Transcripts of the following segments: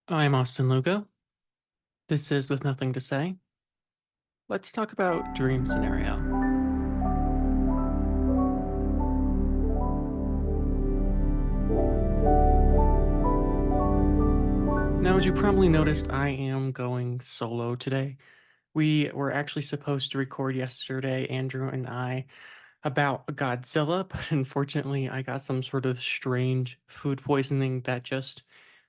I'm Austin Lugo. This is With Nothing to Say. Let's talk about dream scenario. Now, as you probably noticed, I am going solo today. We were actually supposed to record yesterday, Andrew and I, about Godzilla, but unfortunately, I got some sort of strange food poisoning that just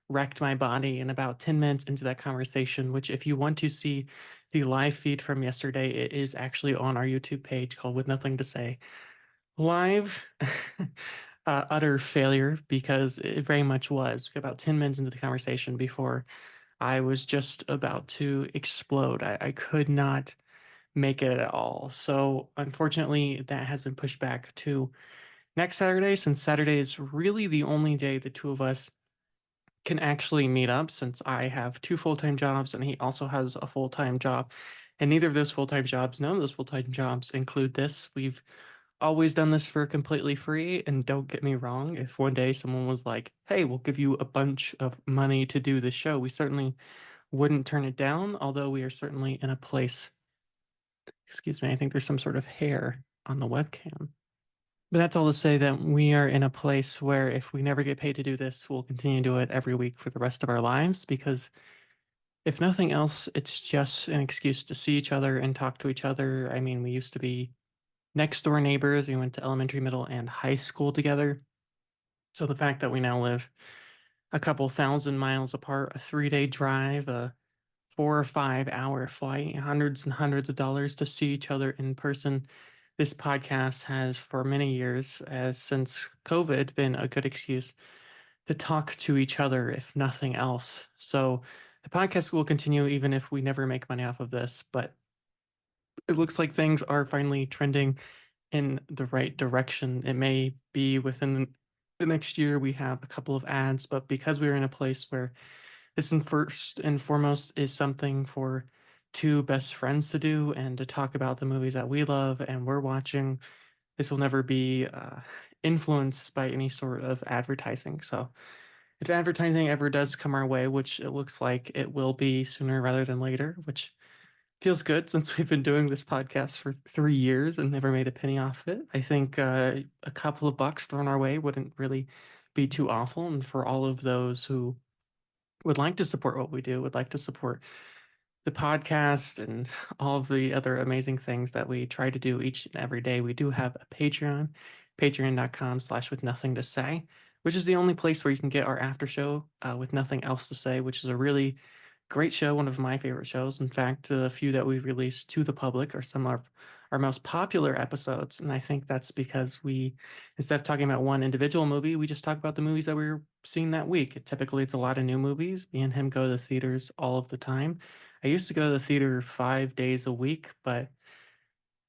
wrecked my body. And about 10 minutes into that conversation, which, if you want to see the live feed from yesterday, it is actually on our YouTube page called With Nothing to Say. Live, utter failure because it very much was. About 10 minutes into the conversation before I was just about to explode. I could not make it at all. So, unfortunately, that has been pushed back to next Saturday, since Saturday is really the only day the two of us can actually meet up, since I have two full-time jobs and he also has a full-time job. And neither of those full-time jobs, none of those full-time jobs include this. We've always done this for completely free. And don't get me wrong, if one day someone was like, hey, we'll give you a bunch of money to do the show, we certainly wouldn't turn it down, although we are certainly in a place. Excuse me, I think there's some sort of hair on the webcam. But that's all to say that we are in a place where if we never get paid to do this, we'll continue to do it every week for the rest of our lives, because if nothing else, it's just an excuse to see each other and talk to each other. I mean, we used to be next door neighbors. We went to elementary, middle, and high school together. So the fact that we now live a couple thousand miles apart, a 3 day drive, a 4 or 5 hour flight, hundreds and hundreds of dollars to see each other in person. This podcast has, for many years, as since COVID, been a good excuse to talk to each other, if nothing else. So the podcast will continue even if we never make money off of this. But it looks like things are finally trending in the right direction. It may be within the next year we have a couple of ads, but because we're in a place where this, and first and foremost, is something for two best friends to do and to talk about the movies that we love and we're watching, this will never be influenced by any sort of advertising. So if advertising ever does come our way, which it looks like it will be sooner rather than later, which feels good since we've been doing this podcast for 3 years and never made a penny off it. I think a couple of bucks thrown our way wouldn't really be too awful. And for all of those who would like to support what we do, would like to support the podcast and all of the other amazing things that we try to do each and every day, we do have a Patreon, patreon.com/, with nothing to say, which is the only place where you can get our after show, with nothing else to say, which is a really great show, one of my favorite shows. In fact, the few that we've released to the public are some of our most popular episodes. And I think that's because we, instead of talking about one individual movie, we just talk about the movies that we were seeing that week. Typically, it's a lot of new movies. Me and him go to the theaters all of the time. I used to go to the theater 5 days a week, but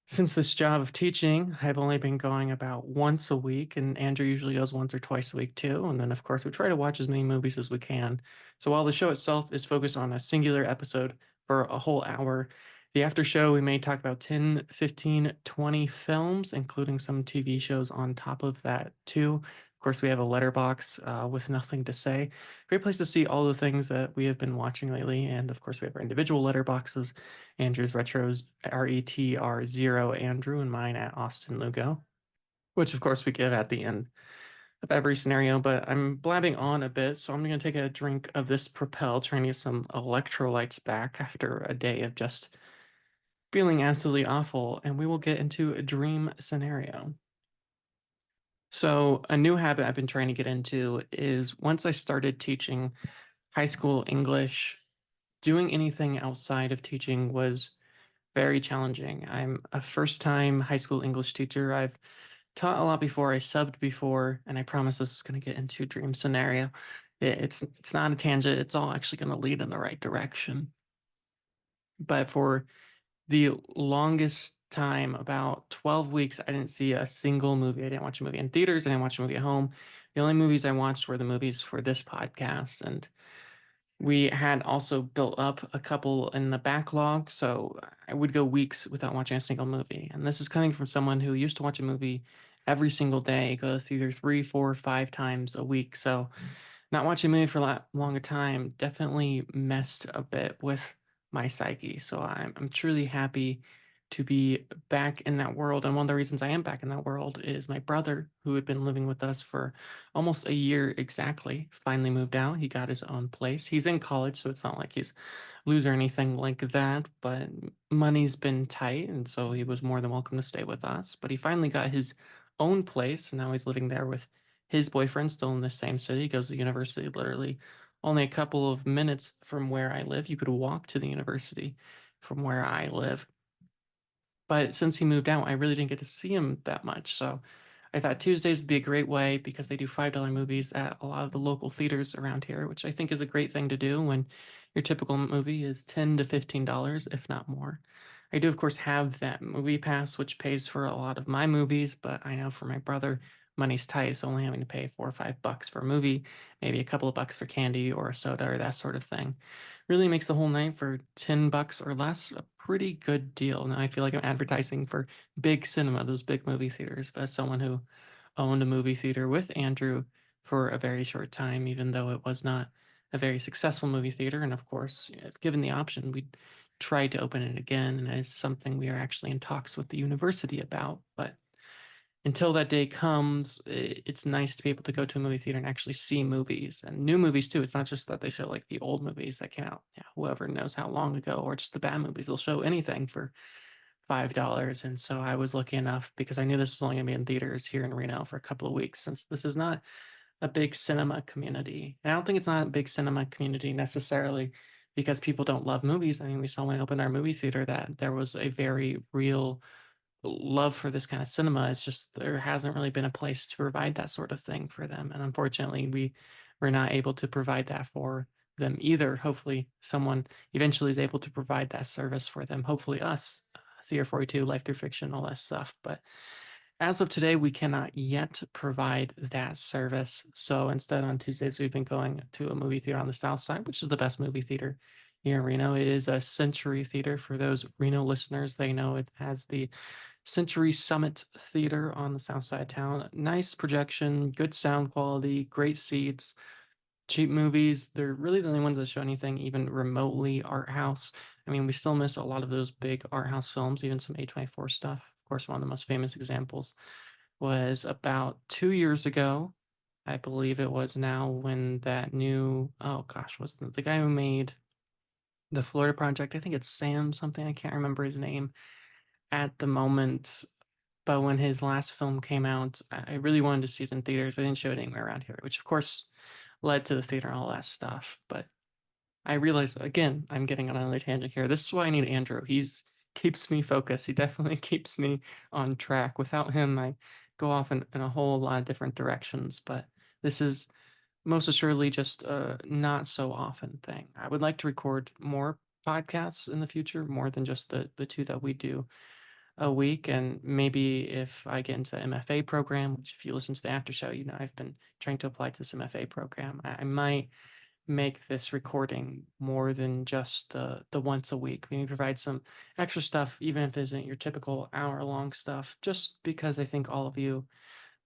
since this job of teaching, I've only been going about once a week, and Andrew usually goes once or twice a week too. And then, of course, we try to watch as many movies as we can. So while the show itself is focused on a singular episode for a whole hour, the after show, we may talk about 10, 15, 20 films, including some TV shows on top of that too. Of course, we have a letterbox, with nothing to say. Great place to see all the things that we have been watching lately. And of course, we have our individual letterboxes. Andrew's retros, RETR0 Andrew, and mine at Austin Lugo, which of course we give at the end of every scenario. But I'm blabbing on a bit, so I'm going to take a drink of this Propel, trying to get some electrolytes back after a day of just feeling absolutely awful, and we will get into a dream scenario. So, a new habit I've been trying to get into is, once I started teaching high school English, doing anything outside of teaching was very challenging. I'm a first time high school English teacher. I've taught a lot before, I subbed before, and I promise this is going to get into a dream scenario. It's not a tangent, it's all actually going to lead in the right direction. But for the longest time, about 12 weeks, I didn't see a single movie. I didn't watch a movie in theaters, I didn't watch a movie at home. The only movies I watched were the movies for this podcast. And we had also built up a couple in the backlog, so I would go weeks without watching a single movie. And this is coming from someone who used to watch a movie every single day, go to theater 3, 4, 5 times a week. So Not watching a movie for a lot longer time definitely messed a bit with my psyche. So I'm truly happy to be back in that world. And one of the reasons I am back in that world is my brother, who had been living with us for almost a year exactly, finally moved out. He got his own place. He's in college, so it's not like he's lose or anything like that, but money's been tight, and so he was more than welcome to stay with us. But he finally got his own place, and now he's living there with his boyfriend, still in the same city. He goes to university literally only a couple of minutes from where I live. You could walk to the university from where I live. But since he moved out, I really didn't get to see him that much. So I thought Tuesdays would be a great way because they do $5 movies at a lot of the local theaters around here, which I think is a great thing to do when your typical movie is $10 to $15, if not more. I do, of course, have that movie pass, which pays for a lot of my movies, but I know for my brother, money's tight, so only having to pay $4 or $5 for a movie, maybe a couple of bucks for candy or a soda or that sort of thing really makes the whole night for $10 or less a pretty good deal. Now I feel like I'm advertising for big cinema, those big movie theaters, but as someone who owned a movie theater with Andrew for a very short time, even though it was not a very successful movie theater. And of course, if given the option, we'd try to open it again. And it's something we are actually in talks with the university about. But until that day comes, it's nice to be able to go to a movie theater and actually see movies and new movies too. It's not just that they show like the old movies that came out, yeah, whoever knows how long ago, or just the bad movies. They'll show anything for $5. And so I was lucky enough because I knew this was only going to be in theaters here in Reno for a couple of weeks since this is not a big cinema community. And I don't think it's not a big cinema community necessarily because people don't love movies. I mean, we saw when I opened our movie theater that there was a very real love for this kind of cinema. It's just there hasn't really been a place to provide that sort of thing for them. And unfortunately, we're not able to provide that for them either. Hopefully, someone eventually is able to provide that service for them. Hopefully, us, Theater 42, Life Through Fiction, all that stuff. But as of today, we cannot yet provide that service. So instead, on Tuesdays, we've been going to a movie theater on the South Side, which is the best movie theater here in Reno. It is a Century Theater. For those Reno listeners, they know it has the Century Summit Theater on the south side of town. Nice projection, good sound quality, great seats, cheap movies. They're really the only ones that show anything even remotely art house. I mean, we still miss a lot of those big art house films, even some A24 stuff. Of course, one of the most famous examples was about 2 years ago. I believe it was now when that new, oh gosh, was the guy who made the Florida Project? I think it's Sam something. I can't remember his name at the moment. But when his last film came out, I really wanted to see it in theaters, but they didn't show it anywhere around here, which of course led to the theater and all that stuff. But I realized again, I'm getting on another tangent here. This is why I need Andrew. He's keeps me focused. He definitely keeps me on track. Without him, I go off in a whole lot of different directions. But this is most assuredly just a not so often thing. I would like to record more podcasts in the future, more than just the two that we do a week. And maybe if I get into the MFA program, which if you listen to the after show, you know I've been trying to apply to this MFA program. I might make this recording more than just the once a week. Maybe provide some extra stuff, even if it isn't your typical hour long stuff, just because I think all of you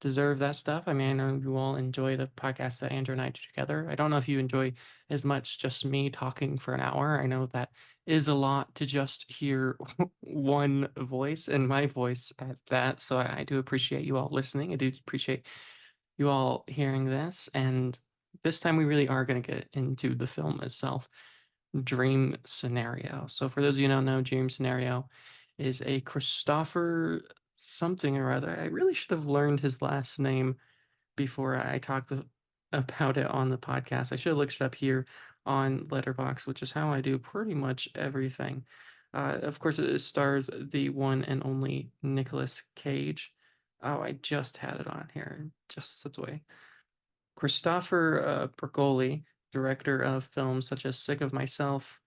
deserve that stuff. I mean, I know you all enjoy the podcast that Andrew and I do together. I don't know if you enjoy as much just me talking for an hour. I know that is a lot to just hear one voice and my voice at that. So I do appreciate you all listening. I do appreciate you all hearing this. And this time we really are going to get into the film itself. Dream Scenario. So for those of you who don't know, Dream Scenario is a Christopher something or other. I really should have learned his last name before I talked about it on the podcast. I should have looked it up here on Letterbox, which is how I do pretty much everything. Of course, it stars the one and only Nicolas Cage. Oh, I just had it on here, just slipped away. Christopher Bergoli, director of films such as Sick of Myself,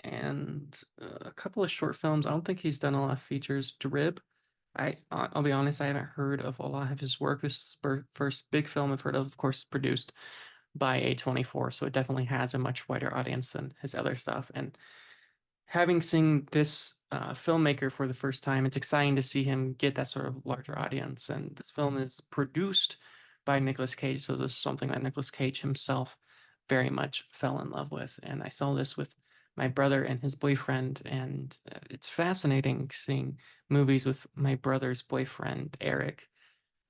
and a couple of short films. I don't think he's done a lot of features. Drib. I'll be honest, I haven't heard of a lot of his work. This is the first big film I've heard of course, produced by A24, so it definitely has a much wider audience than his other stuff. And having seen this filmmaker for the first time, it's exciting to see him get that sort of larger audience. And this film is produced by Nicolas Cage. So this is something that Nicolas Cage himself very much fell in love with. And I saw this with my brother and his boyfriend, and it's fascinating seeing movies with my brother's boyfriend, Eric,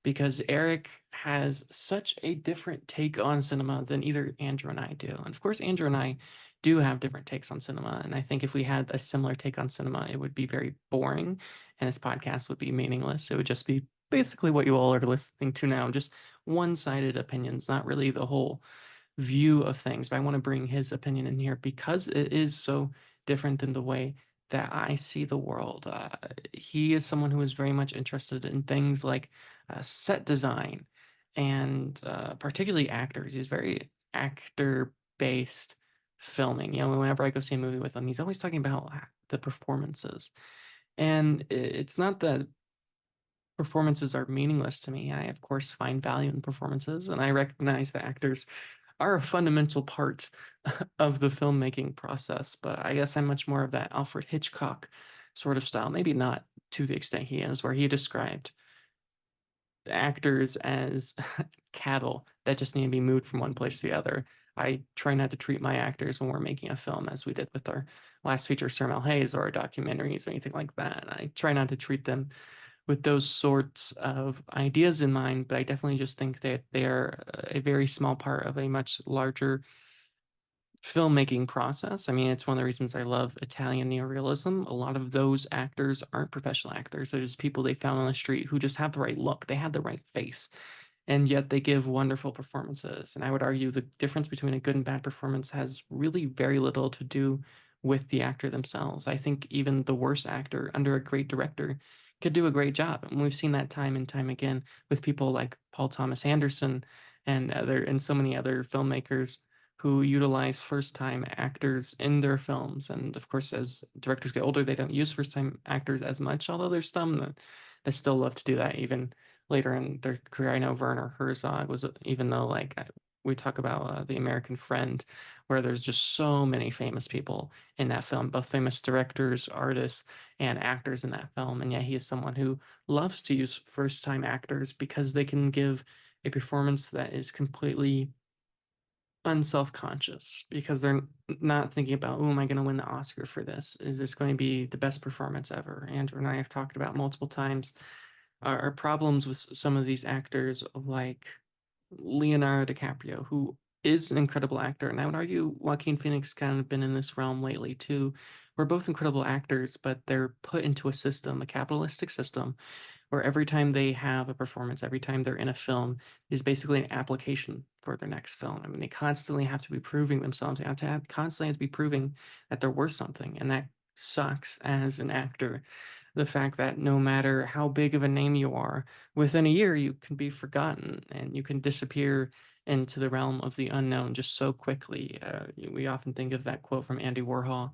because Eric has such a different take on cinema than either Andrew and I do. And of course, Andrew and I do have different takes on cinema. And I think if we had a similar take on cinema, it would be very boring and this podcast would be meaningless. It would just be basically what you all are listening to now, just one sided opinions, not really the whole view of things, but I want to bring his opinion in here because it is so different than the way that I see the world. He is someone who is very much interested in things like set design and particularly actors. He's very actor based filming. You know, whenever I go see a movie with him, he's always talking about the performances. And it's not that performances are meaningless to me. I, of course, find value in performances, and I recognize that actors are a fundamental part of the filmmaking process. But I guess I'm much more of that Alfred Hitchcock sort of style. Maybe not to the extent he is, where he described actors as cattle that just need to be moved from one place to the other. I try not to treat my actors when we're making a film as we did with our last feature, Sir Mel Hayes, or our documentaries or anything like that. I try not to treat them with those sorts of ideas in mind, but I definitely just think that they are a very small part of a much larger filmmaking process. I mean, it's one of the reasons I love Italian neorealism. A lot of those actors aren't professional actors. They're just people they found on the street who just have the right look. They had the right face, and yet they give wonderful performances. And I would argue the difference between a good and bad performance has really very little to do with the actor themselves. I think even the worst actor under a great director could do a great job. And we've seen that time and time again with people like Paul Thomas Anderson and so many other filmmakers who utilize first-time actors in their films. And of course, as directors get older, they don't use first-time actors as much, although there's some that still love to do that even later in their career. I know Werner Herzog was, even though we talk about The American Friend, where there's just so many famous people in that film, both famous directors, artists, and actors in that film. And yet he is someone who loves to use first-time actors because they can give a performance that is completely unself-conscious because they're not thinking about, oh, am I going to win the Oscar for this? Is this going to be the best performance ever? Andrew and I have talked about multiple times our problems with some of these actors like Leonardo DiCaprio, who is an incredible actor. And I would argue Joaquin Phoenix kind of been in this realm lately too. We're both incredible actors, but they're put into a system, a capitalistic system, where every time they have a performance, every time they're in a film, is basically an application for their next film. I mean, they constantly have to be proving themselves. They constantly have to be proving that they're worth something, and that sucks as an actor. The fact that no matter how big of a name you are, within a year you can be forgotten and you can disappear into the realm of the unknown just so quickly. We often think of that quote from Andy Warhol,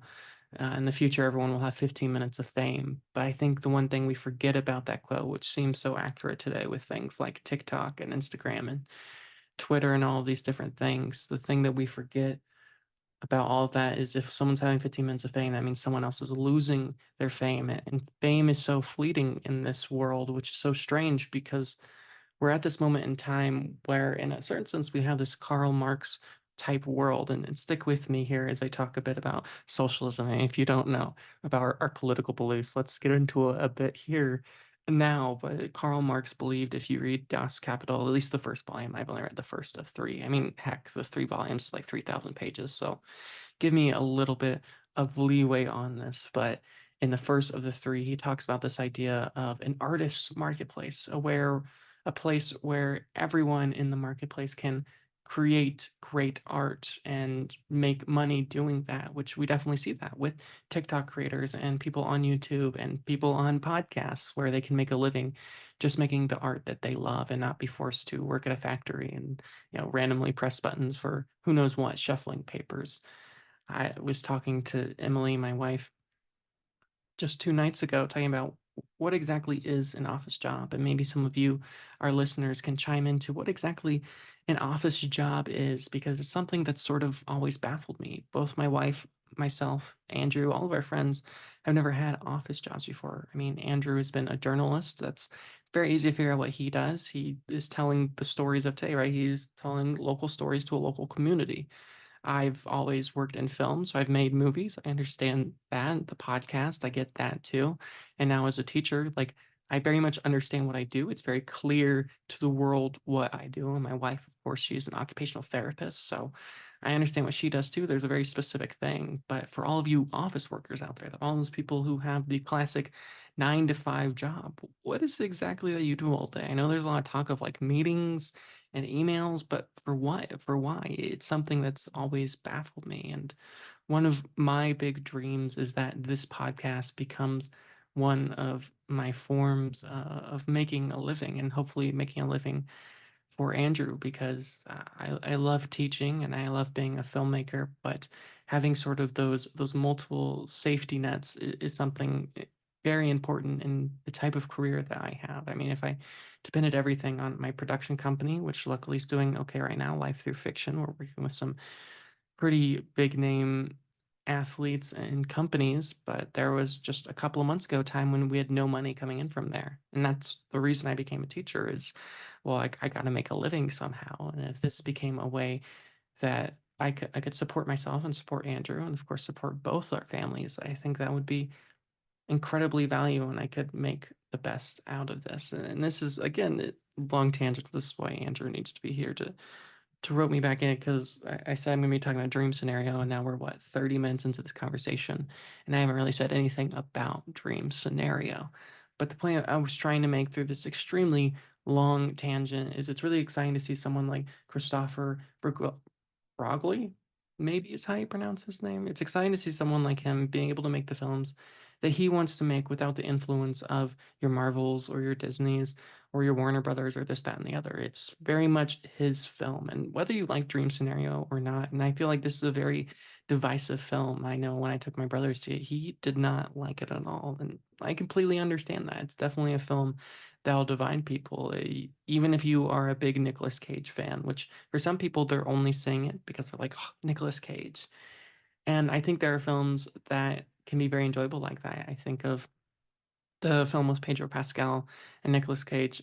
in the future, everyone will have 15 minutes of fame. But I think the one thing we forget about that quote, which seems so accurate today with things like TikTok and Instagram and Twitter and all of these different things, the thing that we forget about all of that is if someone's having 15 minutes of fame, that means someone else is losing their fame. And fame is so fleeting in this world, which is so strange because we're at this moment in time where, in a certain sense, we have this Karl Marx type world. And stick with me here as I talk a bit about socialism. And if you don't know about our political beliefs, let's get into a bit here now. But Karl Marx believed if you read Das Kapital, at least the first volume, I've only read the first of three. I mean, heck, the three volumes is like 3,000 pages. So give me a little bit of leeway on this, but in the first of the three, he talks about this idea of an artist's marketplace, a place where everyone in the marketplace can create great art and make money doing that, which we definitely see that with TikTok creators and people on YouTube and people on podcasts where they can make a living just making the art that they love and not be forced to work at a factory and randomly press buttons for who knows what, shuffling papers. I was talking to Emily, my wife, just 2 nights ago, talking about what exactly is an office job. And maybe some of you, our listeners, can chime into what exactly an office job is, because it's something that's sort of always baffled me. Both my wife, myself, Andrew, all of our friends have never had office jobs before. I mean, Andrew has been a journalist. That's very easy to figure out what he does. He is telling the stories of today, right? He's telling local stories to a local community. I've always worked in film, so I've made movies. I understand that. The podcast, I get that too. And now as a teacher, like I very much understand what I do. It's very clear to the world what I do. And my wife, of course, she's an occupational therapist, so I understand what she does too. There's a very specific thing. But for all of you office workers out there, all those people who have the classic 9 to 5 job, what is it exactly that you do all day? I know there's a lot of talk of like meetings and emails, but for what? For why? It's something that's always baffled me. And one of my big dreams is that this podcast becomes one of my forms of making a living and hopefully making a living for Andrew because I love teaching and I love being a filmmaker, but having sort of those multiple safety nets is something very important in the type of career that I have. I mean, if I depended everything on my production company, which luckily is doing okay right now, Life Through Fiction, we're working with some pretty big name athletes and companies, but there was just a couple of months ago a time when we had no money coming in from there. And that's the reason I became a teacher is, well, I got to make a living somehow. And if this became a way that I could support myself and support Andrew and of course support both our families, I think that would be incredibly valuable and I could make the best out of this. And this is again, long tangent. This is why Andrew needs to be here to rope me back in because I said I'm going to be talking about a dream scenario, and now we're what 30 minutes into this conversation, and I haven't really said anything about dream scenario. But the point I was trying to make through this extremely long tangent is it's really exciting to see someone like Christopher Brogley, maybe is how you pronounce his name. It's exciting to see someone like him being able to make the films that he wants to make without the influence of your Marvels or your Disneys or your Warner Brothers or this, that, and the other. It's very much his film. And whether you like Dream Scenario or not, and I feel like this is a very divisive film. I know when I took my brother to see it, he did not like it at all. And I completely understand that. It's definitely a film that'll divide people. Even if you are a big Nicolas Cage fan, which for some people they're only saying it because they're like, oh, Nicolas Cage. And I think there are films that can be very enjoyable like that. I think of the film with Pedro Pascal and Nicolas Cage,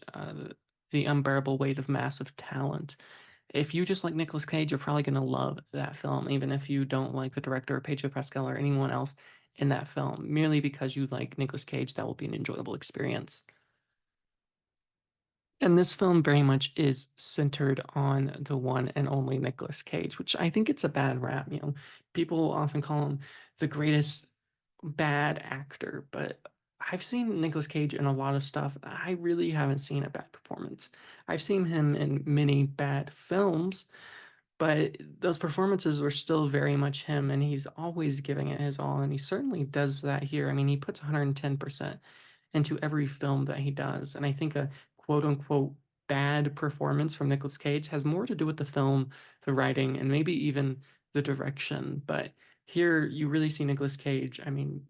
The Unbearable Weight of Massive Talent. If you just like Nicolas Cage, you're probably going to love that film, even if you don't like the director or Pedro Pascal or anyone else in that film. Merely because you like Nicolas Cage, that will be an enjoyable experience. And this film very much is centered on the one and only Nicolas Cage, which I think it's a bad rap. You know, people often call him the greatest bad actor, but I've seen Nicolas Cage in a lot of stuff. I really haven't seen a bad performance. I've seen him in many bad films, but those performances were still very much him, and he's always giving it his all, and he certainly does that here. I mean, he puts 110% into every film that he does, and I think a quote unquote bad performance from Nicolas Cage has more to do with the film, the writing, and maybe even the direction. But here you really see Nicolas Cage, I mean,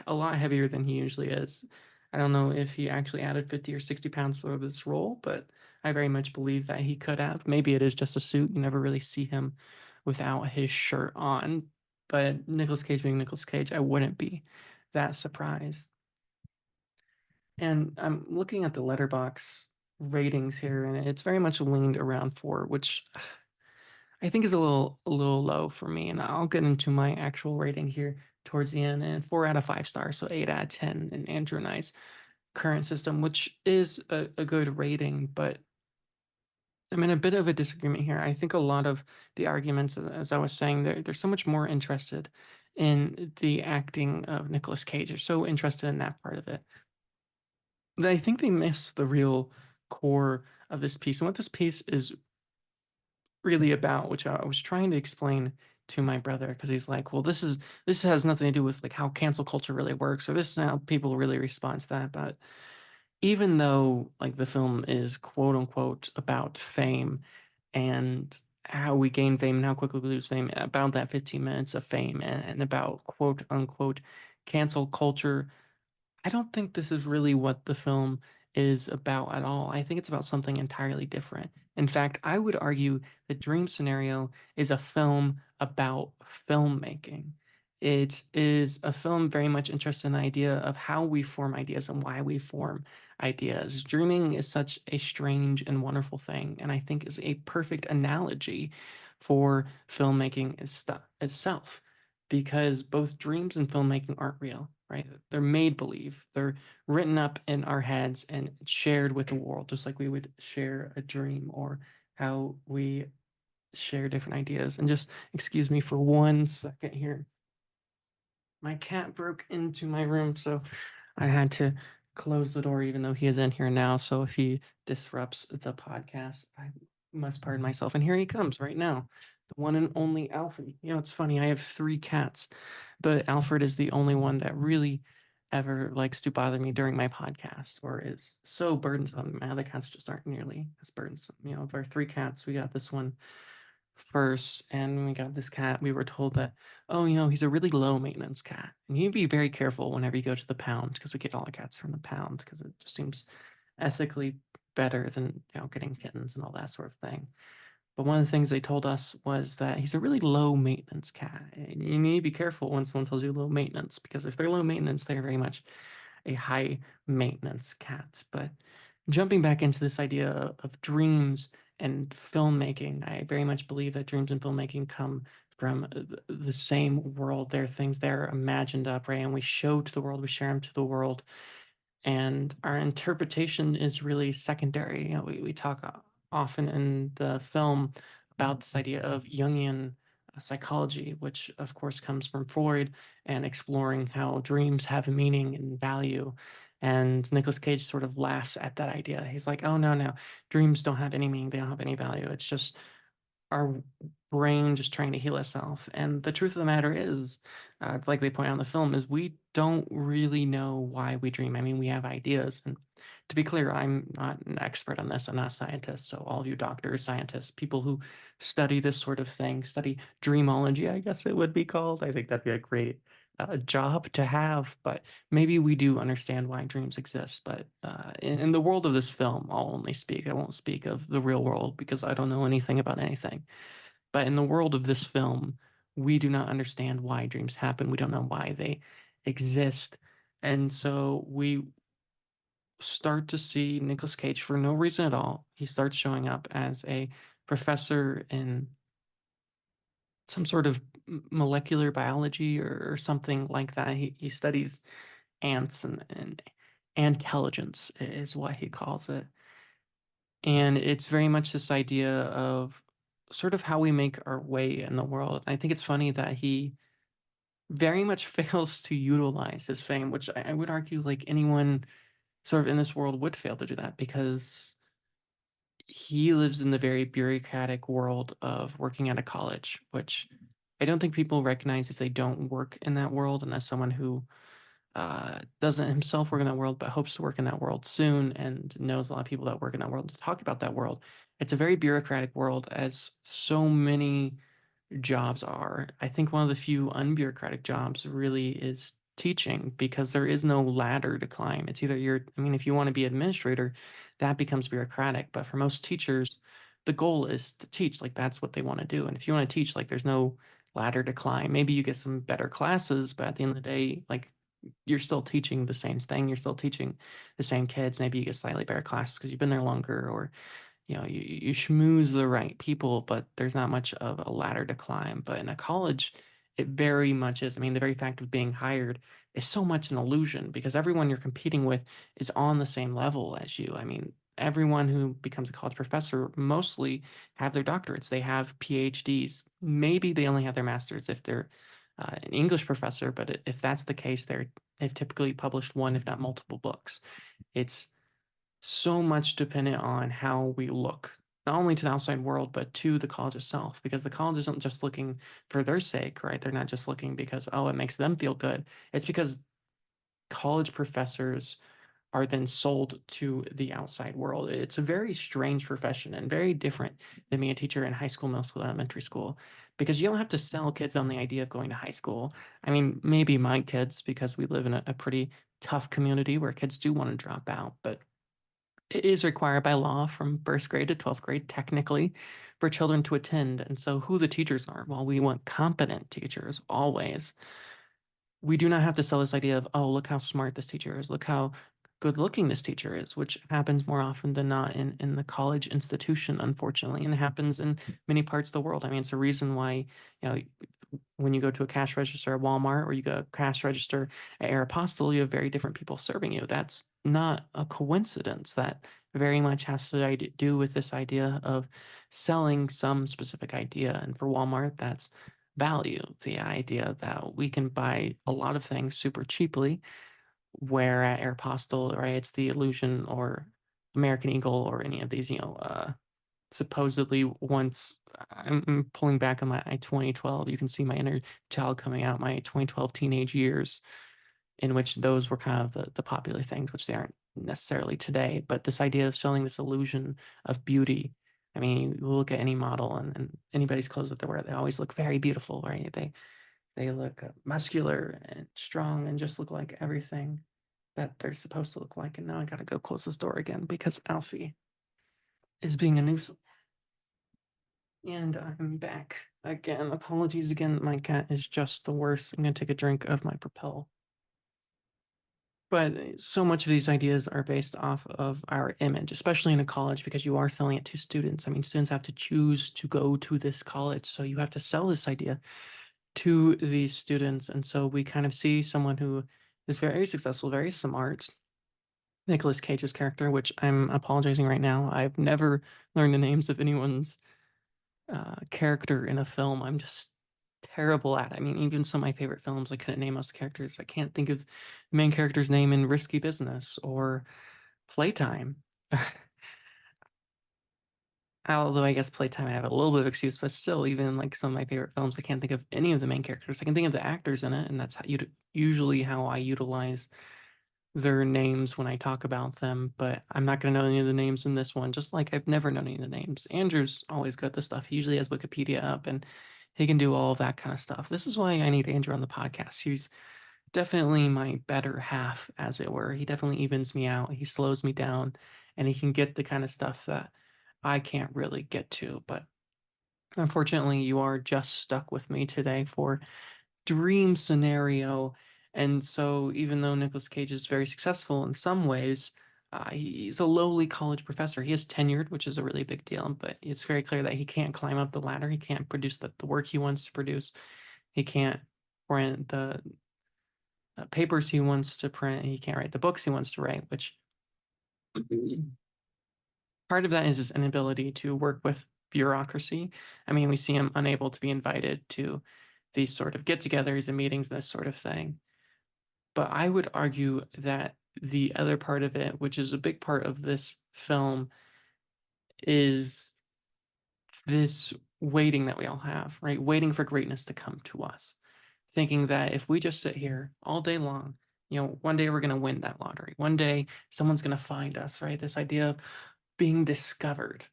a lot heavier than he usually is. I don't know if he actually added 50 or 60 pounds for this role, but I very much believe that he could have. Maybe it is just a suit. You never really see him without his shirt on. But Nicolas Cage being Nicolas Cage, I wouldn't be that surprised. And I'm looking at the letterbox ratings here, and it's very much leaned around 4, which I think is a little low for me. And I'll get into my actual rating here towards the end. And 4 out of 5 stars, so 8 out of 10 in Andrew and I's current system, which is a good rating, but I'm in a bit of a disagreement here. I think a lot of the arguments, as I was saying, they're so much more interested in the acting of Nicolas Cage. They're so interested in that part of it. I think they miss the real core of this piece and what this piece is really about, which I was trying to explain to my brother because he's like, well, this has nothing to do with like how cancel culture really works, or this is how people really respond to that. But even though like the film is quote unquote about fame and how we gain fame and how quickly we lose fame, about that 15 minutes of fame and about quote unquote cancel culture, I don't think this is really what the film is about at all. I think it's about something entirely different. In fact, I would argue that Dream Scenario is a film about filmmaking. It is a film very much interested in the idea of how we form ideas and why we form ideas. Dreaming is such a strange and wonderful thing, and I think is a perfect analogy for filmmaking itself, because both dreams and filmmaking aren't real, right? They're made believe. They're written up in our heads and shared with the world, just like we would share a dream or how we share different ideas. And just excuse me for 1 second here. My cat broke into my room, so I had to close the door even though he is in here now. So if he disrupts the podcast, I must pardon myself. And here he comes right now, the one and only Alfred. It's funny. I have 3 cats, but Alfred is the only one that really ever likes to bother me during my podcast or is so burdensome. My other cats just aren't nearly as burdensome. Of our 3 cats, we got this one first, and when we got this cat, we were told that, oh, he's a really low maintenance cat. And you be very careful whenever you go to the pound, because we get all the cats from the pound, because it just seems ethically better than, getting kittens and all that sort of thing. But one of the things they told us was that he's a really low maintenance cat. And you need to be careful when someone tells you low maintenance, because if they're low maintenance, they're very much a high maintenance cat. But jumping back into this idea of dreams and filmmaking, I very much believe that dreams and filmmaking come from the same world. They're things that are imagined up, right? And we show to the world, we share them to the world, and our interpretation is really secondary. We talk often in the film about this idea of Jungian psychology, which of course comes from Freud and exploring how dreams have meaning and value. And Nicolas Cage sort of laughs at that idea. He's like, "Oh no, no, dreams don't have any meaning. They don't have any value. It's just our brain just trying to heal itself." And the truth of the matter is, like they point out in the film, is we don't really know why we dream. I mean, we have ideas. And to be clear, I'm not an expert on this. I'm not a scientist. So all of you doctors, scientists, people who study this sort of thing, study dreamology, I guess it would be called. I think that'd be a great job to have. But maybe we do understand why dreams exist. But in the world of this film, I'll only speak. I won't speak of the real world because I don't know anything about anything. But in the world of this film, we do not understand why dreams happen. We don't know why they exist. And so we start to see Nicolas Cage for no reason at all. He starts showing up as a professor in some sort of molecular biology or something like that. He studies ants and intelligence is what he calls it. And it's very much this idea of sort of how we make our way in the world. I think it's funny that he very much fails to utilize his fame, which I would argue like anyone sort of in this world would fail to do that, because he lives in the very bureaucratic world of working at a college, which I don't think people recognize if they don't work in that world. And as someone who doesn't himself work in that world, but hopes to work in that world soon and knows a lot of people that work in that world to talk about that world. It's a very bureaucratic world, as so many jobs are. I think one of the few unbureaucratic jobs really is teaching, because there is no ladder to climb. It's either I mean, if you want to be administrator, that becomes bureaucratic. But for most teachers, the goal is to teach. Like that's what they want to do. And if you want to teach, like there's no ladder to climb. Maybe you get some better classes, but at the end of the day, like you're still teaching the same thing. You're still teaching the same kids. Maybe you get slightly better classes because you've been there longer, or you schmooze the right people, but there's not much of a ladder to climb. But in a college, it very much is. I mean, the very fact of being hired is so much an illusion, because everyone you're competing with is on the same level as you. I mean, everyone who becomes a college professor mostly have their doctorates. They have PhDs. Maybe they only have their masters if they're an English professor, but if that's the case, they've typically published one, if not multiple books. It's so much dependent on how we look, not only to the outside world, but to the college itself, because the college isn't just looking for their sake, right? They're not just looking because, oh, it makes them feel good. It's because college professors are then sold to the outside world. It's a very strange profession and very different than being a teacher in high school, middle school, elementary school, because you don't have to sell kids on the idea of going to high school. I mean, maybe my kids, because we live in a pretty tough community where kids do want to drop out, but it is required by law from first grade to 12th grade, technically, for children to attend. And so, who the teachers are, while we want competent teachers always, we do not have to sell this idea of, oh, look how smart this teacher is, look how good looking this teacher is, which happens more often than not in the college institution, unfortunately, and it happens in many parts of the world. I mean, it's a reason why, you know, when you go to a cash register at Walmart or you go to a cash register at Aeropostale, you have very different people serving you. That's not a coincidence. That very much has to do with this idea of selling some specific idea. And for Walmart, that's value, the idea that we can buy a lot of things super cheaply, where at Aeropostale, right, it's the Illusion or American Eagle or any of these, supposedly once I'm pulling back on my 2012, you can see my inner child coming out, my 2012 teenage years, in which those were kind of the popular things, which they aren't necessarily today. But this idea of selling this illusion of beauty. I mean, you look at any model and anybody's clothes that they wear, they always look very beautiful, right? They look muscular and strong and just look like everything that they're supposed to look like. And now I gotta go close this door again because Alfie is being a nuisance. And I'm back again. Apologies again. My cat is just the worst. I'm gonna take a drink of my Propel. But so much of these ideas are based off of our image, especially in a college, because you are selling it to students. I mean, students have to choose to go to this college, so you have to sell this idea to these students. And so we kind of see someone who is very successful, very smart. Nicolas Cage's character, which I'm apologizing right now. I've never learned the names of anyone's character in a film. I'm just terrible at it. I mean, even some of my favorite films, I couldn't name most characters. I can't think of the main character's name in Risky Business or Playtime. Although I guess Playtime I have a little bit of excuse, but still, even like some of my favorite films, I can't think of any of the main characters. I can think of the actors in it, and that's usually how I utilize their names when I talk about them. But I'm not going to know any of the names in this one, just like I've never known any of the names. Andrew's always good at this stuff. He usually has Wikipedia up, and he can do all of that kind of stuff. This is why I need Andrew on the podcast. He's definitely my better half, as it were. He definitely evens me out. He slows me down, and he can get the kind of stuff that I can't really get to. But unfortunately, you are just stuck with me today for dream scenario. And so, even though Nicolas Cage is very successful in some ways, he's a lowly college professor. He is tenured, which is a really big deal, but it's very clear that he can't climb up the ladder. He can't produce the work he wants to produce. He can't print the papers he wants to print. He can't write the books he wants to write, which part of that is his inability to work with bureaucracy. I mean, we see him unable to be invited to these sort of get togethers and meetings, this sort of thing. But I would argue that the other part of it, which is a big part of this film, is this waiting that we all have, right? Waiting for greatness to come to us. Thinking that if we just sit here all day long, one day we're going to win that lottery. One day someone's going to find us, right? This idea of being discovered.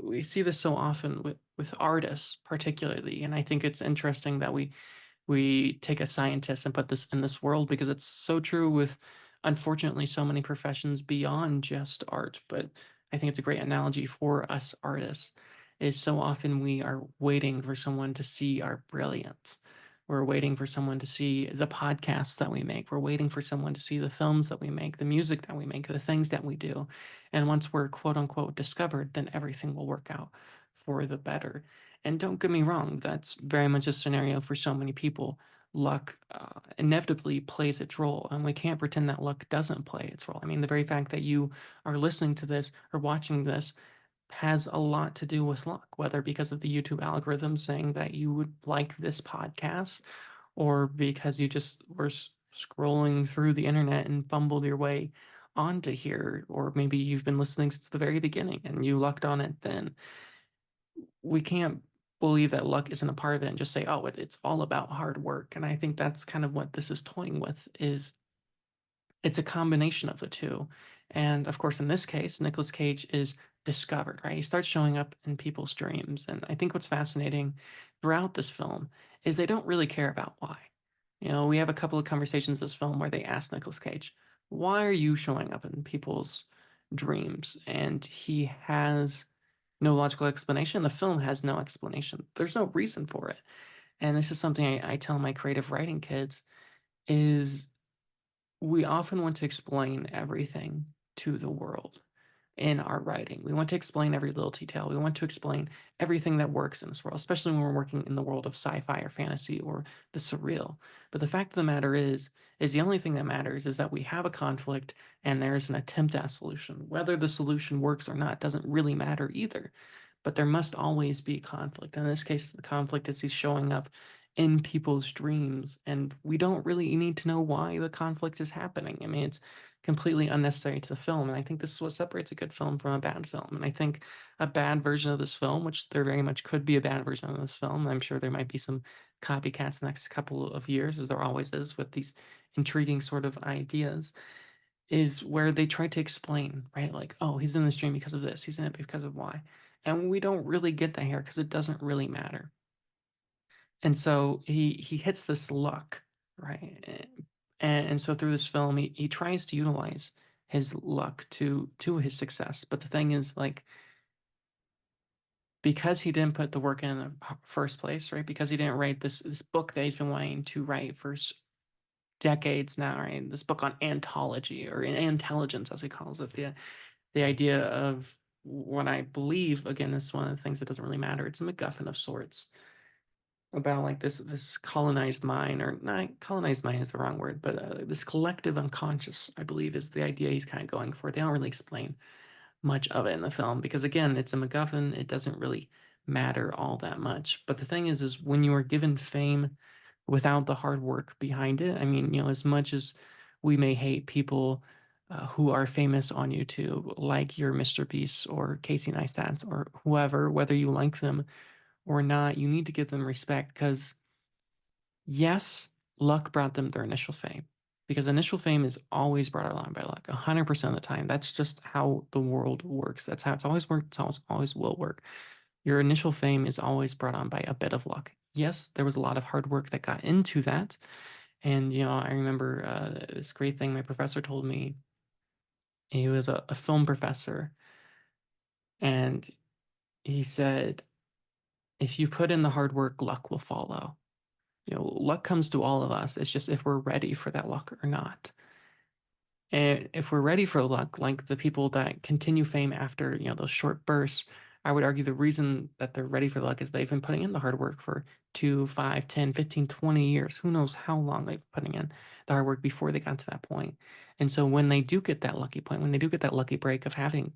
We see this so often with artists, particularly. And I think it's interesting that we take a scientist and put this in this world because it's so true with, unfortunately, so many professions beyond just art. But I think it's a great analogy for us artists, is so often we are waiting for someone to see our brilliance. We're waiting for someone to see the podcasts that we make. We're waiting for someone to see the films that we make, the music that we make, the things that we do. And once we're quote unquote discovered, then everything will work out for the better. And don't get me wrong, that's very much a scenario for so many people. Luck inevitably plays its role, and we can't pretend that luck doesn't play its role. I mean, the very fact that you are listening to this or watching this has a lot to do with luck, whether because of the YouTube algorithm saying that you would like this podcast, or because you just were scrolling through the internet and bumbled your way onto here, or maybe you've been listening since the very beginning and you lucked on it then. We can't believe that luck isn't a part of it and just say, oh, it's all about hard work. And I think that's kind of what this is toying with, is it's a combination of the two. And of course, in this case, Nicolas Cage is discovered, right? He starts showing up in people's dreams. And I think what's fascinating throughout this film is they don't really care about why. We have a couple of conversations in this film where they ask Nicolas Cage, why are you showing up in people's dreams? And he has no logical explanation. The film has no explanation. There's no reason for it. And this is something I tell my creative writing kids is we often want to explain everything to the world in our writing. We want to explain every little detail. We want to explain everything that works in this world, especially when we're working in the world of sci-fi or fantasy or the surreal. But the fact of the matter is the only thing that matters is that we have a conflict and there's an attempt at a solution. Whether the solution works or not doesn't really matter either. But there must always be conflict. In this case, the conflict is he's showing up in people's dreams, and we don't really need to know why the conflict is happening. I mean, it's completely unnecessary to the film, and I think this is what separates a good film from a bad film. And I think a bad version of this film, which there very much could be a bad version of this film, I'm sure there might be some copycats the next couple of years, as there always is with these intriguing sort of ideas, is where they try to explain, right? Like, oh, he's in this dream because of this, he's in it because of why. And we don't really get that here because it doesn't really matter. And so he hits this luck, right? And so through this film, he tries to utilize his luck to his success. But the thing is, like, because he didn't put the work in the first place, right? Because he didn't write this book that he's been wanting to write for decades now, right? This book on ontology or intelligence, as he calls it, the idea of what I believe, again, is one of the things that doesn't really matter. It's a MacGuffin of sorts about like this colonized mind, or not colonized mind is the wrong word, but this collective unconscious, I believe, is the idea he's kind of going for. They don't really explain much of it in the film because again, it's a MacGuffin. It doesn't really matter all that much. But the thing is when you are given fame without the hard work behind it, I mean, as much as we may hate people who are famous on YouTube, like your Mr. Beast or Casey Neistat or whoever, whether you like them or not, you need to give them respect because, yes, luck brought them their initial fame. Because initial fame is always brought along by luck, 100% of the time. That's just how the world works. That's how it's always worked. It's always will work. Your initial fame is always brought on by a bit of luck. Yes, there was a lot of hard work that got into that. And, I remember this great thing my professor told me. He was a film professor. And he said, if you put in the hard work, luck will follow. Luck comes to all of us. It's just if we're ready for that luck or not. And if we're ready for luck, like the people that continue fame after, those short bursts, I would argue the reason that they're ready for luck is they've been putting in the hard work for 2, 5, 10, 15, 20 years. Who knows how long they've been putting in the hard work before they got to that point. And so when they do get that lucky point, when they do get that lucky break of having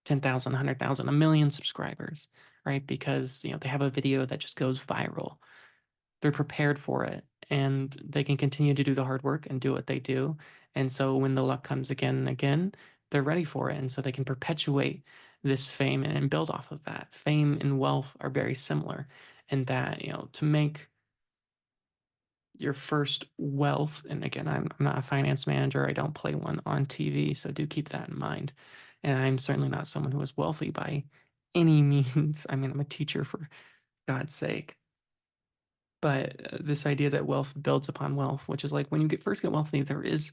10,000, 100,000, a million subscribers, right? Because, they have a video that just goes viral, they're prepared for it and they can continue to do the hard work and do what they do. And so when the luck comes again and again, they're ready for it. And so they can perpetuate this fame and build off of that. Fame and wealth are very similar in that, to make your first wealth, and again, I'm not a finance manager, I don't play one on TV, so do keep that in mind. And I'm certainly not someone who is wealthy by any means. I mean, I'm a teacher for God's sake. But this idea that wealth builds upon wealth, which is like when you first get wealthy, there is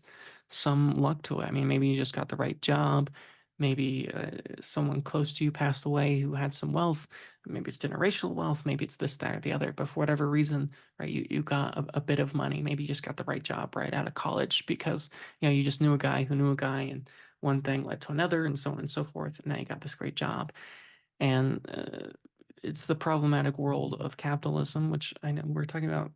some luck to it. I mean, maybe you just got the right job. Maybe someone close to you passed away who had some wealth. Maybe it's generational wealth. Maybe it's this, that, or the other. But for whatever reason, right, you got a bit of money. Maybe you just got the right job right out of college because, you just knew a guy who knew a guy, and one thing led to another, and so on and so forth. And now you got this great job. And it's the problematic world of capitalism, which I know we're talking about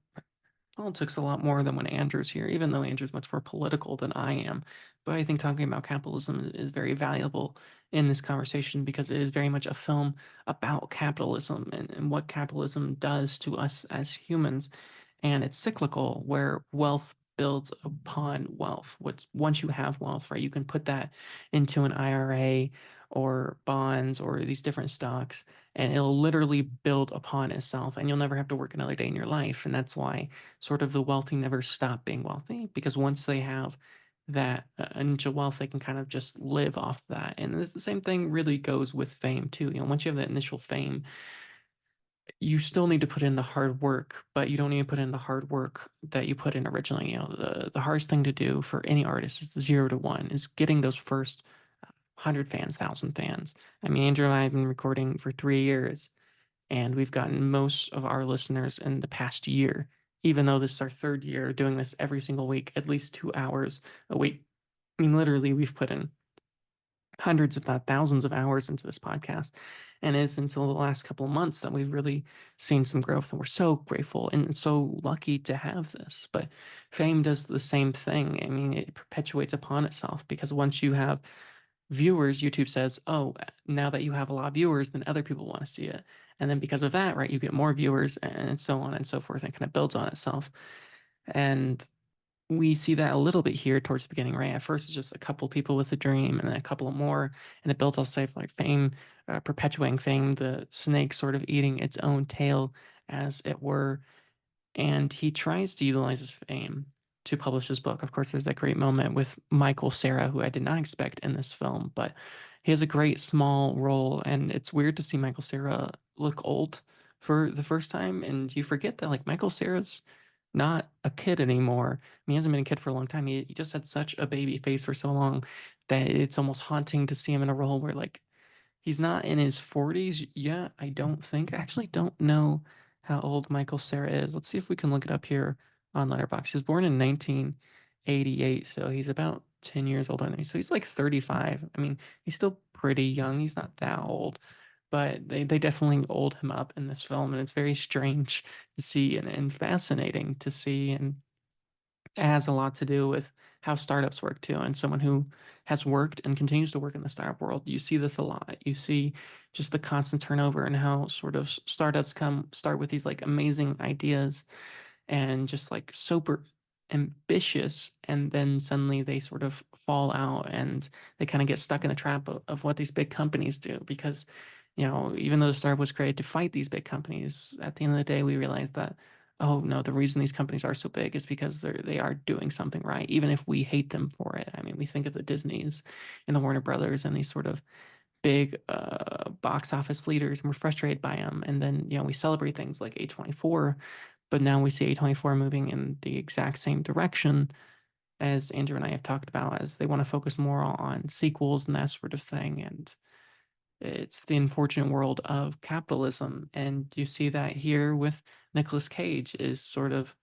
politics a lot more than when Andrew's here, even though Andrew's much more political than I am. But I think talking about capitalism is very valuable in this conversation because it is very much a film about capitalism and what capitalism does to us as humans. And it's cyclical, where wealth builds upon wealth. Once you have wealth, right, you can put that into an IRA or bonds or these different stocks, and it'll literally build upon itself, and you'll never have to work another day in your life. And that's why sort of the wealthy never stop being wealthy, because once they have that initial wealth, they can kind of just live off that. And it's the same thing really goes with fame too. Once you have that initial fame, you still need to put in the hard work, but you don't need to put in the hard work that you put in originally. The hardest thing to do for any artist is the 0 to 1, is getting those first 100 fans, 1,000 fans. I mean, Andrew and I have been recording for 3 years, and we've gotten most of our listeners in the past year, even though this is our third year doing this every single week, at least 2 hours a week. I mean, literally, we've put in hundreds, if not thousands, of hours into this podcast. And it's until the last couple of months that we've really seen some growth. And we're so grateful and so lucky to have this. But fame does the same thing. I mean, it perpetuates upon itself because once you have viewers, YouTube says, oh, now that you have a lot of viewers, then other people want to see it. And then because of that, right, you get more viewers and so on and so forth, and kind of builds on itself. And we see that a little bit here towards the beginning, right? At first, it's just a couple people with a dream, and then a couple more, and it builds, I'll say, like fame, perpetuating fame, the snake sort of eating its own tail, as it were. And he tries to utilize his fame to publish his book. Of course, there's that great moment with Michael Cera, who I did not expect in this film, but he has a great small role, and it's weird to see Michael Cera look old for the first time, and you forget that like Michael Cera's not a kid anymore. I mean, he hasn't been a kid for a long time. He just had such a baby face for so long that it's almost haunting to see him in a role where like he's not in his 40s yet, I don't think. I actually don't know how old Michael Cera is. Let's see if we can look it up here on Letterboxd. He was born in 1988, so he's about 10 years older than me. So he's like 35. I mean, he's still pretty young. He's not that old, but they definitely old him up in this film, and it's very strange to see and fascinating to see. And it has a lot to do with how startups work too. And someone who has worked and continues to work in the startup world, you see this a lot. You see just the constant turnover and how sort of startups come start with these like amazing ideas and just like super ambitious, and then suddenly they sort of fall out and they kind of get stuck in the trap of what these big companies do because even though the startup was created to fight these big companies, at the end of the day we realized that, oh no, the reason these companies are so big is because they are doing something right, even if we hate them for it. I mean, we think of the Disneys and the Warner Brothers and these sort of big box office leaders, and we're frustrated by them. And then we celebrate things like A24, but now we see A24 moving in the exact same direction as Andrew and I have talked about, as they want to focus more on sequels and that sort of thing. And it's the unfortunate world of capitalism. And you see that here with Nicolas Cage is sort of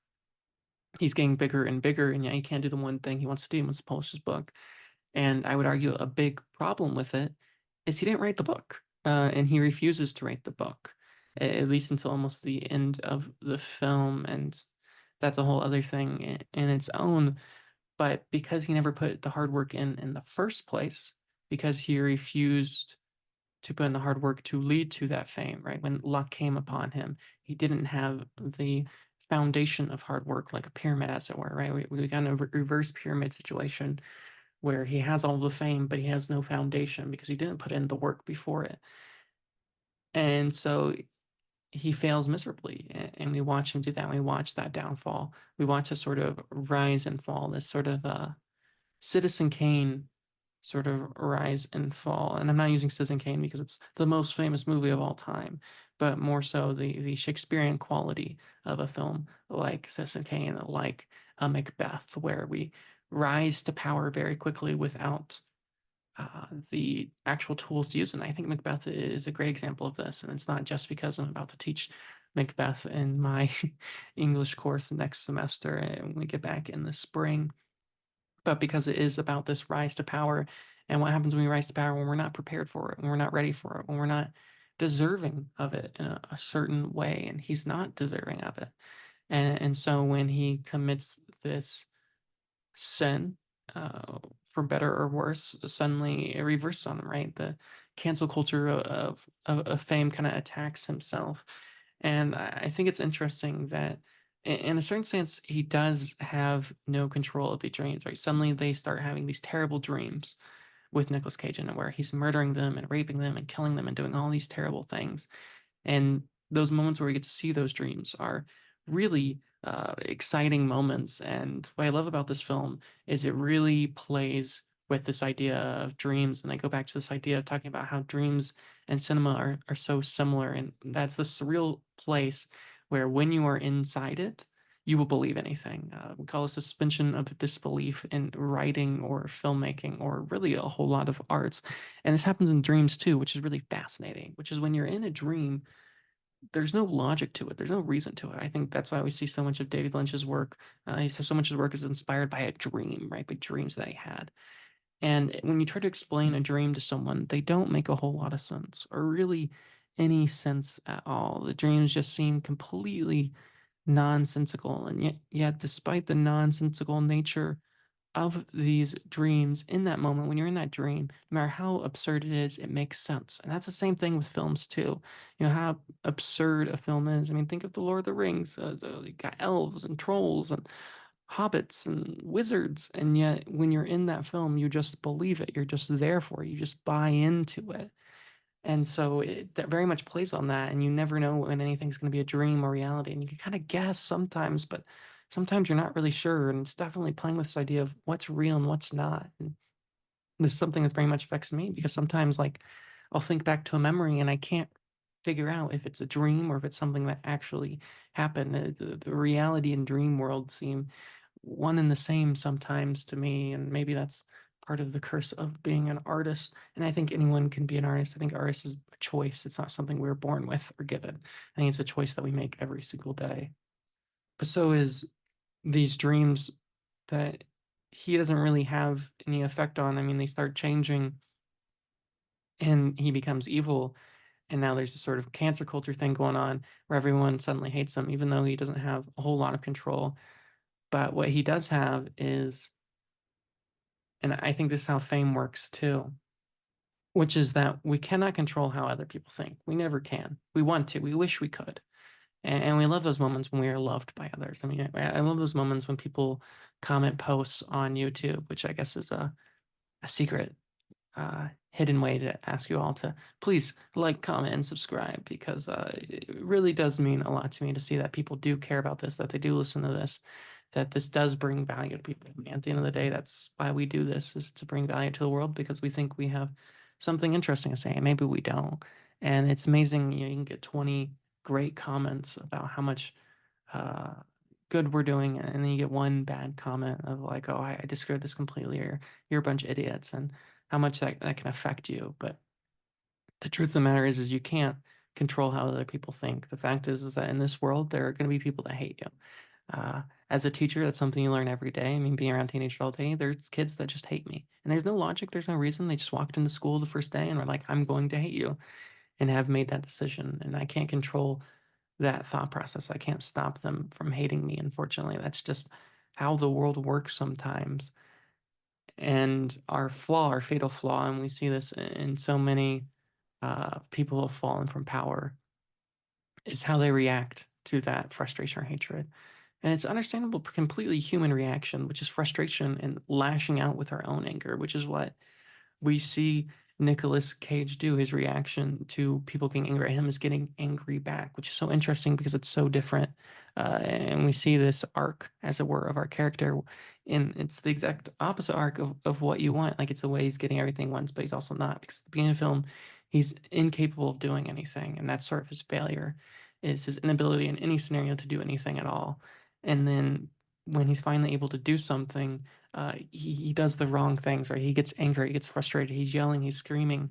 he's getting bigger and bigger, and he can't do the one thing he wants to do. He wants to publish his book. And I would argue a big problem with it is he didn't write the book, and he refuses to write the book, at least until almost the end of the film. And that's a whole other thing in its own. But because he never put the hard work in the first place, because he refused to put in the hard work to lead to that fame, right? When luck came upon him, he didn't have the foundation of hard work, like a pyramid, as it were, right? We got a reverse pyramid situation where he has all the fame, but he has no foundation because he didn't put in the work before it. And so he fails miserably. And we watch him do that. We watch that downfall. We watch a sort of rise and fall, this sort of Citizen Kane sort of rise and fall. And I'm not using Citizen Kane because it's the most famous movie of all time, but more so the Shakespearean quality of a film like Citizen Kane, like a Macbeth, where we rise to power very quickly without the actual tools to use. And I think Macbeth is a great example of this. And it's not just because I'm about to teach Macbeth in my English course next semester and we get back in the spring, but because it is about this rise to power and what happens when we rise to power when we're not prepared for it, when we're not ready for it, when we're not deserving of it in a certain way. And he's not deserving of it. And so when he commits this sin, for better or worse, suddenly it reverses on him, right? The cancel culture of fame kind of attacks himself. And I think it's interesting that in a certain sense, he does have no control of the dreams, right? Suddenly they start having these terrible dreams with Nicolas Cage in it, where he's murdering them and raping them and killing them and doing all these terrible things. And those moments where we get to see those dreams are really exciting moments. And what I love about this film is it really plays with this idea of dreams. And I go back to this idea of talking about how dreams and cinema are so similar. And that's the surreal place where when you are inside it, you will believe anything. We call it suspension of disbelief in writing or filmmaking or really a whole lot of arts. And this happens in dreams too, which is really fascinating, which is when you're in a dream, there's no logic to it. There's no reason to it. I think that's why we see so much of David Lynch's work. He says so much of his work is inspired by a dream, right? By dreams that he had. And when you try to explain a dream to someone, they don't make a whole lot of sense or really any sense at all. The dreams just seem completely nonsensical. And yet despite the nonsensical nature of these dreams in that moment, when you're in that dream, no matter how absurd it is, it makes sense. And that's the same thing with films too. You know how absurd a film is. I mean, think of the Lord of the Rings. You got elves and trolls and hobbits and wizards, and yet when you're in that film, you just believe it. You're just there for it. You just buy into it. And so that very much plays on that, and you never know when anything's going to be a dream or reality. And you can kind of guess sometimes, but sometimes you're not really sure. And it's definitely playing with this idea of what's real and what's not. And this is something that very much affects me because sometimes, like, I'll think back to a memory and I can't figure out if it's a dream or if it's something that actually happened. The reality and dream world seem one and the same sometimes to me, and maybe that's part of the curse of being an artist. And I think anyone can be an artist. I think artist is a choice. It's not something we're born with or given. I think it's a choice that we make every single day. But so is these dreams that he doesn't really have any effect on. I mean, they start changing and he becomes evil. And now there's a sort of cancer culture thing going on where everyone suddenly hates him, even though he doesn't have a whole lot of control. But what he does have is, and I think this is how fame works too, which is that we cannot control how other people think. We never can. We want to. We wish we could. And we love those moments when we are loved by others. I mean, I love those moments when people comment posts on YouTube, which I guess is a secret hidden way to ask you all to please like, comment, and subscribe because it really does mean a lot to me to see that people do care about this, that they do listen to this, that this does bring value to people. I mean, at the end of the day, that's why we do this, is to bring value to the world because we think we have something interesting to say, and maybe we don't. And it's amazing, you can get 20 great comments about how much uh, good we're doing, and then you get one bad comment of like, oh, I disagree with this completely, or you're a bunch of idiots, and how much that can affect you. But the truth of the matter is you can't control how other people think. The fact is that in this world, there are going to be people that hate you. As a teacher, that's something you learn every day. I mean, being around teenagers all day, there's kids that just hate me. And there's no logic, there's no reason. They just walked into school the first day and were like, I'm going to hate you, and have made that decision. And I can't control that thought process. I can't stop them from hating me, unfortunately. That's just how the world works sometimes. And our flaw, our fatal flaw, and we see this in so many people who have fallen from power, is how they react to that frustration or hatred. And it's understandable, completely human reaction, which is frustration and lashing out with our own anger, which is what we see Nicolas Cage do. His reaction to people getting angry at him is getting angry back, which is so interesting because it's so different. And we see this arc, as it were, of our character. And it's the exact opposite arc of what you want. Like, it's the way he's getting everything once, but he's also not. Because at the beginning of the film, he's incapable of doing anything. And that's sort of his failure, is his inability in any scenario to do anything at all. And then when he's finally able to do something, he does the wrong things, right? He gets angry, he gets frustrated, he's yelling, he's screaming,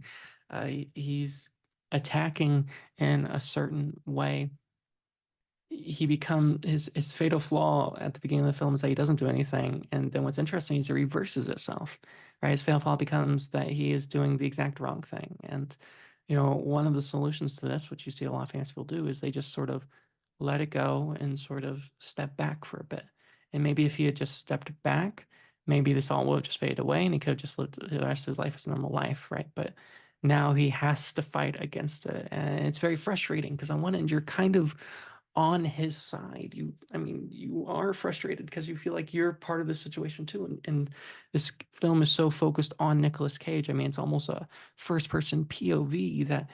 he's attacking in a certain way. He become his fatal flaw at the beginning of the film is that he doesn't do anything, and then what's interesting is it reverses itself, right? His fatal flaw becomes that he is doing the exact wrong thing, and one of the solutions to this, which you see a lot of famous people do, is they just sort of let it go and sort of step back for a bit. And maybe if he had just stepped back, maybe this all would have just faded away and he could have just lived the rest of his life as a normal life, right? But now he has to fight against it. And it's very frustrating because on one end, you're kind of on his side. I mean, you are frustrated because you feel like you're part of the situation too. And this film is so focused on Nicolas Cage. I mean, it's almost a first person POV that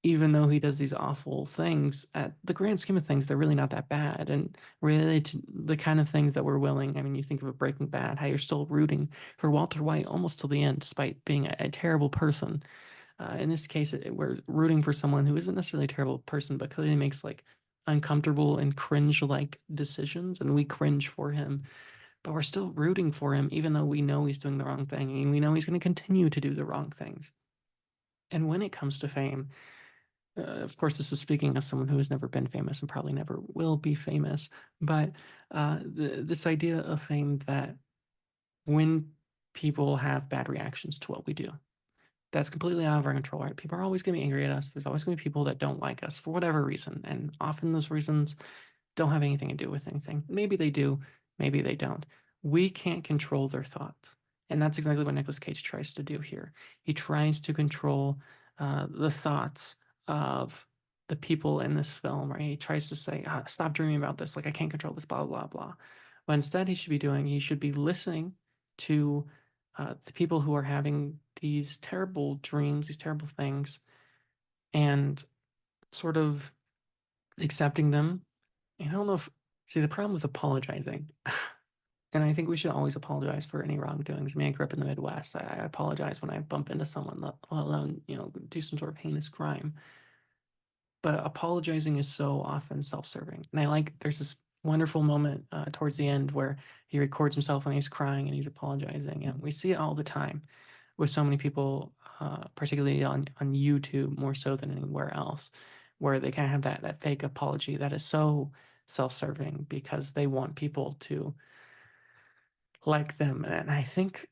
even though he does these awful things, at the grand scheme of things, they're really not that bad. And really, to the kind of things that we're willing, I mean, you think of a Breaking Bad, how you're still rooting for Walter White almost till the end, despite being a terrible person. In this case, we're rooting for someone who isn't necessarily a terrible person, but clearly makes like uncomfortable and cringe-like decisions, and we cringe for him, but we're still rooting for him, even though we know he's doing the wrong thing, and we know he's going to continue to do the wrong things. And when it comes to fame, of course, this is speaking as someone who has never been famous and probably never will be famous, but this idea of fame that when people have bad reactions to what we do, that's completely out of our control, right? People are always going to be angry at us. There's always going to be people that don't like us for whatever reason. And often those reasons don't have anything to do with anything. Maybe they do, maybe they don't. We can't control their thoughts. And that's exactly what Nicolas Cage tries to do here. He tries to control the thoughts of the people in this film, right? He tries to say, stop dreaming about this. Like, I can't control this, blah, blah, blah. But instead, he should be listening to the people who are having these terrible dreams, these terrible things, and sort of accepting them. And I don't know if, see, the problem with apologizing, and I think we should always apologize for any wrongdoings. I mean, I grew up in the Midwest. I apologize when I bump into someone, let alone, do some sort of heinous crime. But apologizing is so often self-serving. And there's this wonderful moment towards the end where he records himself and he's crying and he's apologizing. And we see it all the time with so many people, particularly on YouTube more so than anywhere else, where they kind of have that fake apology that is so self-serving because they want people to like them. And I think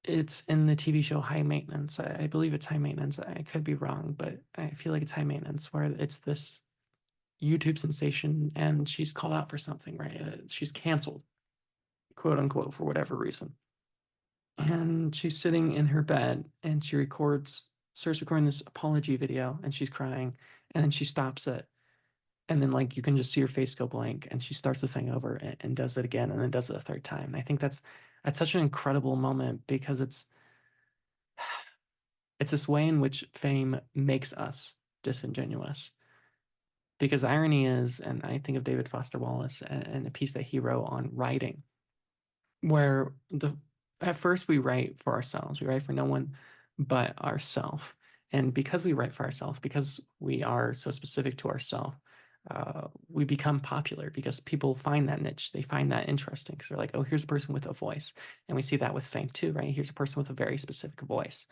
it's in the TV show High Maintenance. I believe it's High Maintenance. I could be wrong, but I feel like it's High Maintenance, where it's this YouTube sensation and she's called out for something, right? She's canceled, quote unquote, for whatever reason. And she's sitting in her bed and starts recording this apology video and she's crying and then she stops it. And then, like, you can just see her face go blank and she starts the thing over and does it again and then does it a third time. And I think that's such an incredible moment because it's this way in which fame makes us disingenuous. Because irony is, and I think of David Foster Wallace and a piece that he wrote on writing, where the at first we write for ourselves. We write for no one but ourselves. And because we write for ourselves, because we are so specific to ourselves, we become popular because people find that niche. They find that interesting because they're like, oh, here's a person with a voice. And we see that with fame too, right? Here's a person with a very specific voice.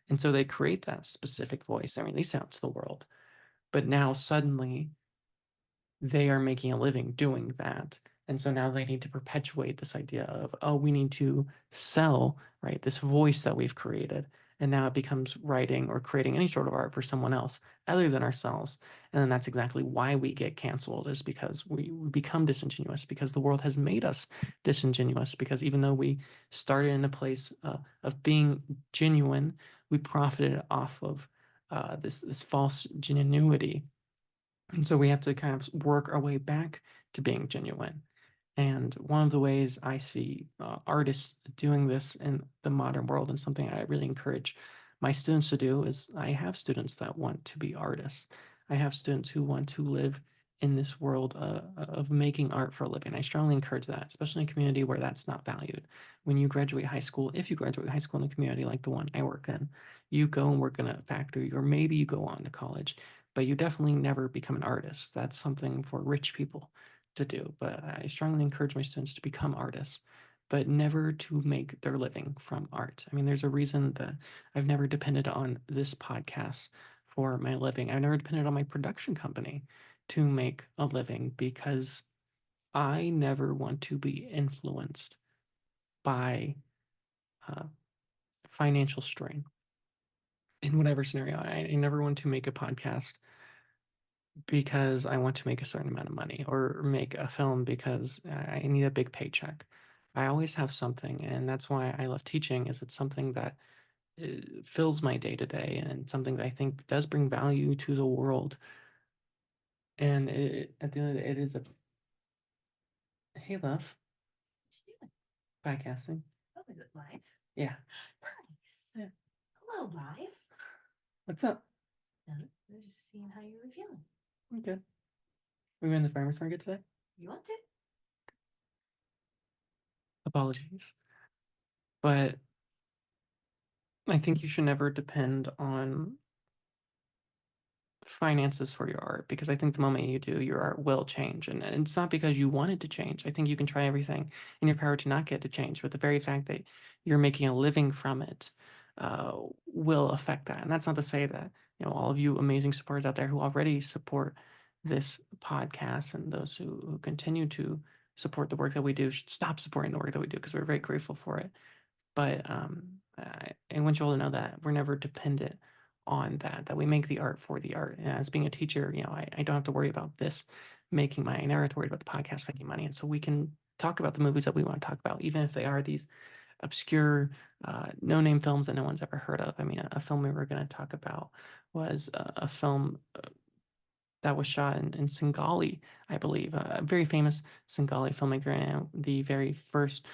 And so they create that specific voice. I mean, they sound to the world. But now suddenly they are making a living doing that. And so now they need to perpetuate this idea of, oh, we need to sell, right, this voice that we've created. And now it becomes writing or creating any sort of art for someone else other than ourselves. And then that's exactly why we get canceled, is because we become disingenuous, because the world has made us disingenuous, because even though we started in a place of being genuine, we profited off of this false genuinity. And so we have to kind of work our way back to being genuine. And one of the ways I see artists doing this in the modern world, and something I really encourage my students to do, is I have students that want to be artists. I have students who want to live in this world of making art for a living. I strongly encourage that, especially in a community where that's not valued. When you graduate high school, if you graduate high school in a community like the one I work in, you go and work in a factory, or maybe you go on to college, but you definitely never become an artist. That's something for rich people to do. But I strongly encourage my students to become artists, but never to make their living from art. I mean, there's a reason that I've never depended on this podcast for my living. I've never depended on my production company to make a living because I never want to be influenced by uh, financial strain in whatever scenario. I never want to make a podcast because I want to make a certain amount of money, or make a film because I need a big paycheck. I always have something, and that's why I love teaching, is it's something that fills my day to day and something that I think does bring value to the world. And at the end of the day, it is a hey, love, What you doing? podcasting. Oh, is it live? Yeah. Nice. Hello, live. What's up? We're just seeing how you were feeling. I'm good. We went to the farmer's market today. You want to? Apologies. But I think you should never depend on finances for your art, because I think the moment you do, your art will change. And it's not because you want it to change. I think you can try everything in your power to not get it to change, but the very fact that you're making a living from it will affect that. And that's not to say that, all of you amazing supporters out there who already support this podcast and those who continue to support the work that we do should stop supporting the work that we do, because we're very grateful for it. But I want you all to know that we're never dependent on that we make the art for the art. And as being a teacher, I don't have to worry about this making money. I never have to worry about the podcast making money. And so we can talk about the movies that we want to talk about, even if they are these obscure, no name films that no one's ever heard of. I mean, a film we were going to talk about was a film that was shot in Singali, I believe, a very famous Singali filmmaker and the very first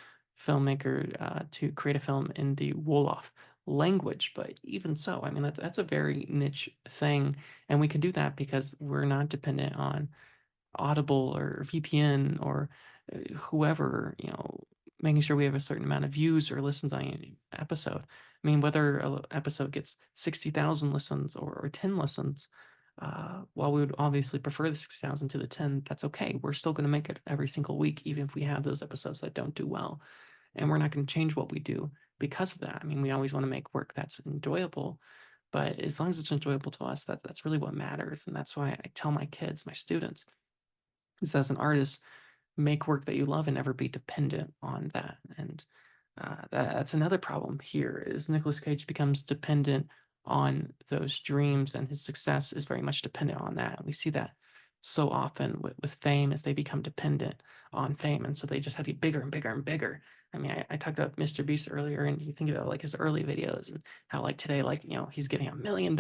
filmmaker to create a film in the Wolof language. But even so, I mean, that's a very niche thing. And we can do that because we're not dependent on Audible or VPN or whoever, making sure we have a certain amount of views or listens on any episode. I mean, whether an episode gets 60,000 listens or 10 listens, while we would obviously prefer the 6,000 to the 10, that's okay. We're still going to make it every single week, even if we have those episodes that don't do well. And we're not going to change what we do because of that. I mean, we always want to make work that's enjoyable, but as long as it's enjoyable to us, that's really what matters. And that's why I tell my kids, my students, is as an artist, make work that you love and never be dependent on that. And that's another problem here is Nicolas Cage becomes dependent on those dreams, and his success is very much dependent on that. We see that so often with fame as they become dependent on fame. And so they just have to get bigger and bigger and bigger. I mean, I talked about Mr. Beast earlier, and you think about like his early videos and how like today, like, he's getting $1 million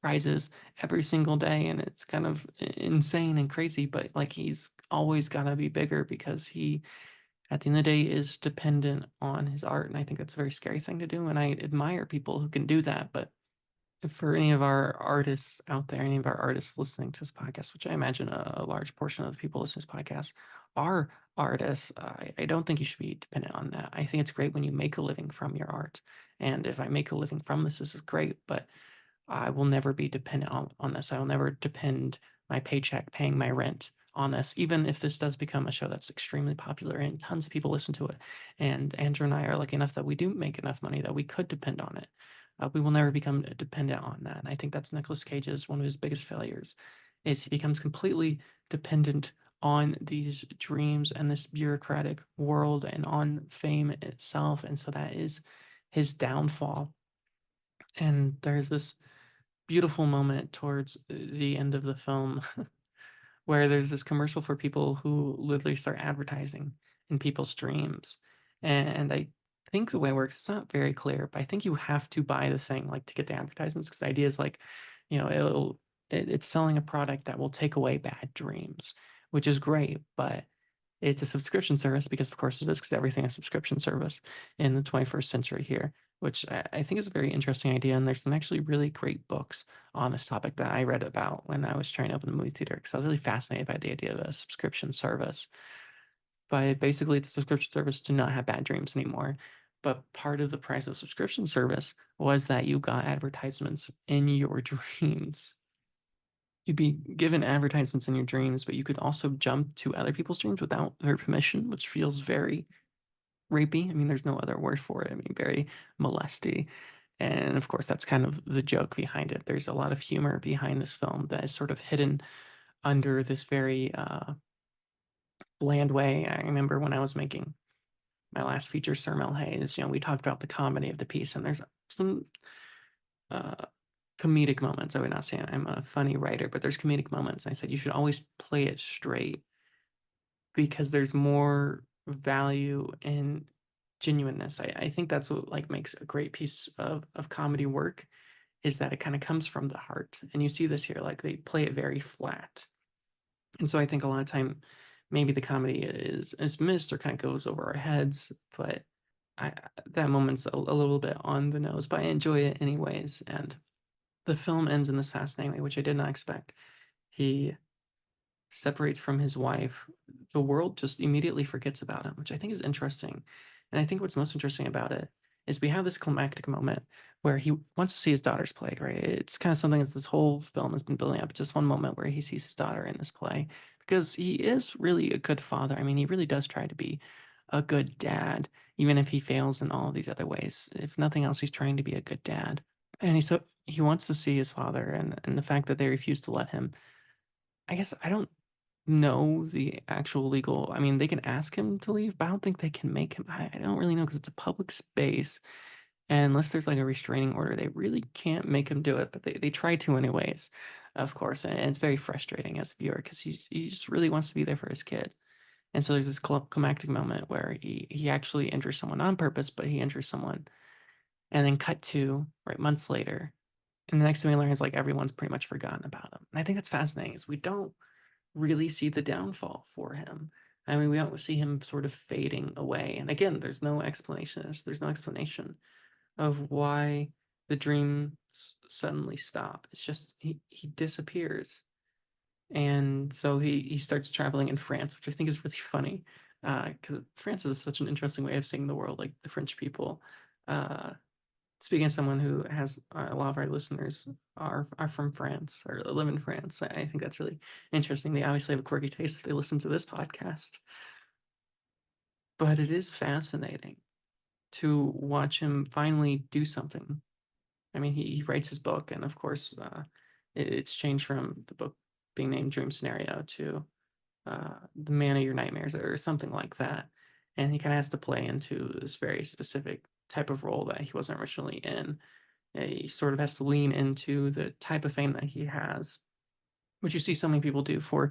prizes every single day. And it's kind of insane and crazy, but like he's always got to be bigger because he at the end of the day is dependent on his art. And I think that's a very scary thing to do. And I admire people who can do that. But for any of our artists out there, any of our artists listening to this podcast, which I imagine a large portion of the people listening to this podcast are artists, I don't think you should be dependent on that. I think it's great when you make a living from your art. And if I make a living from this is great. But I will never be dependent on this. I will never depend my paycheck paying my rent on this, even if this does become a show that's extremely popular and tons of people listen to it. And Andrew and I are lucky enough that we do make enough money that we could depend on it. We will never become dependent on that. And I think that's Nicolas Cage's one of his biggest failures is he becomes completely dependent on these dreams and this bureaucratic world and on fame itself. And so that is his downfall. And there's this beautiful moment towards the end of the film where there's this commercial for people who literally start advertising in people's dreams. And I think the way it works, it's not very clear, but I think you have to buy the thing like to get the advertisements, because the idea is like, it's selling a product that will take away bad dreams, which is great, but it's a subscription service because, of course, it is, because everything is subscription service in the 21st century here, which I think is a very interesting idea. And there's some actually really great books on this topic that I read about when I was trying to open the movie theater, because I was really fascinated by the idea of a subscription service. But basically, it's a subscription service to not have bad dreams anymore. But part of the price of subscription service was that you got advertisements in your dreams. You'd be given advertisements in your dreams, but you could also jump to other people's dreams without their permission, which feels very rapey. I mean, there's no other word for it. I mean, very molesty. And of course, that's kind of the joke behind it. There's a lot of humor behind this film that is sort of hidden under this very bland way. I remember when I was making my last feature, Sir Mel Hayes, we talked about the comedy of the piece, and there's some uh, comedic moments. I would not say I'm a funny writer, but there's comedic moments. And I said you should always play it straight because there's more value in genuineness. I think that's what like makes a great piece of comedy work, is that it kind of comes from the heart. And you see this here, like they play it very flat. And so I think a lot of time maybe the comedy is missed or kind of goes over our heads, but I that moment's a little bit on the nose, but I enjoy it anyways. And the film ends in this fascinating way, which I did not expect. He separates from his wife. The world just immediately forgets about him, which I think is interesting. And I think what's most interesting about it is we have this climactic moment where he wants to see his daughters play, right? It's kind of something that this whole film has been building up. Just one moment where he sees his daughter in this play because he is really a good father. I mean, he really does try to be a good dad, even if he fails in all of these other ways. If nothing else, he's trying to be a good dad. And he wants to see his father, and the fact that they refuse to let him. I guess I don't know the actual legal. I mean, they can ask him to leave, but I don't think they can make him. I don't really know because it's a public space, and unless there's like a restraining order, they really can't make him do it. But they try to anyways, of course, and it's very frustrating as a viewer because he just really wants to be there for his kid. And so there's this climactic moment where he actually injures someone on purpose, but he injures someone, and then cut to right months later. And the next thing we learn is like everyone's pretty much forgotten about him. And I think that's fascinating is we don't really see the downfall for him. I mean, we don't see him sort of fading away. And again, there's no explanation. There's no explanation of why the dreams suddenly stop. It's just he disappears. And so he starts traveling in France, which I think is really funny because France is such an interesting way of seeing the world. Like the French people, uh, speaking as someone who has a lot of our listeners are from France or live in France, I think that's really interesting. They obviously have a quirky taste if they listen to this podcast, but it is fascinating to watch him finally do something. I mean, he writes his book, and of course, it's changed from the book being named Dream Scenario to The Man of Your Nightmares or something like that. And he kind of has to play into this very specific type of role that he wasn't originally in. He sort of has to lean into the type of fame that he has, which you see so many people do for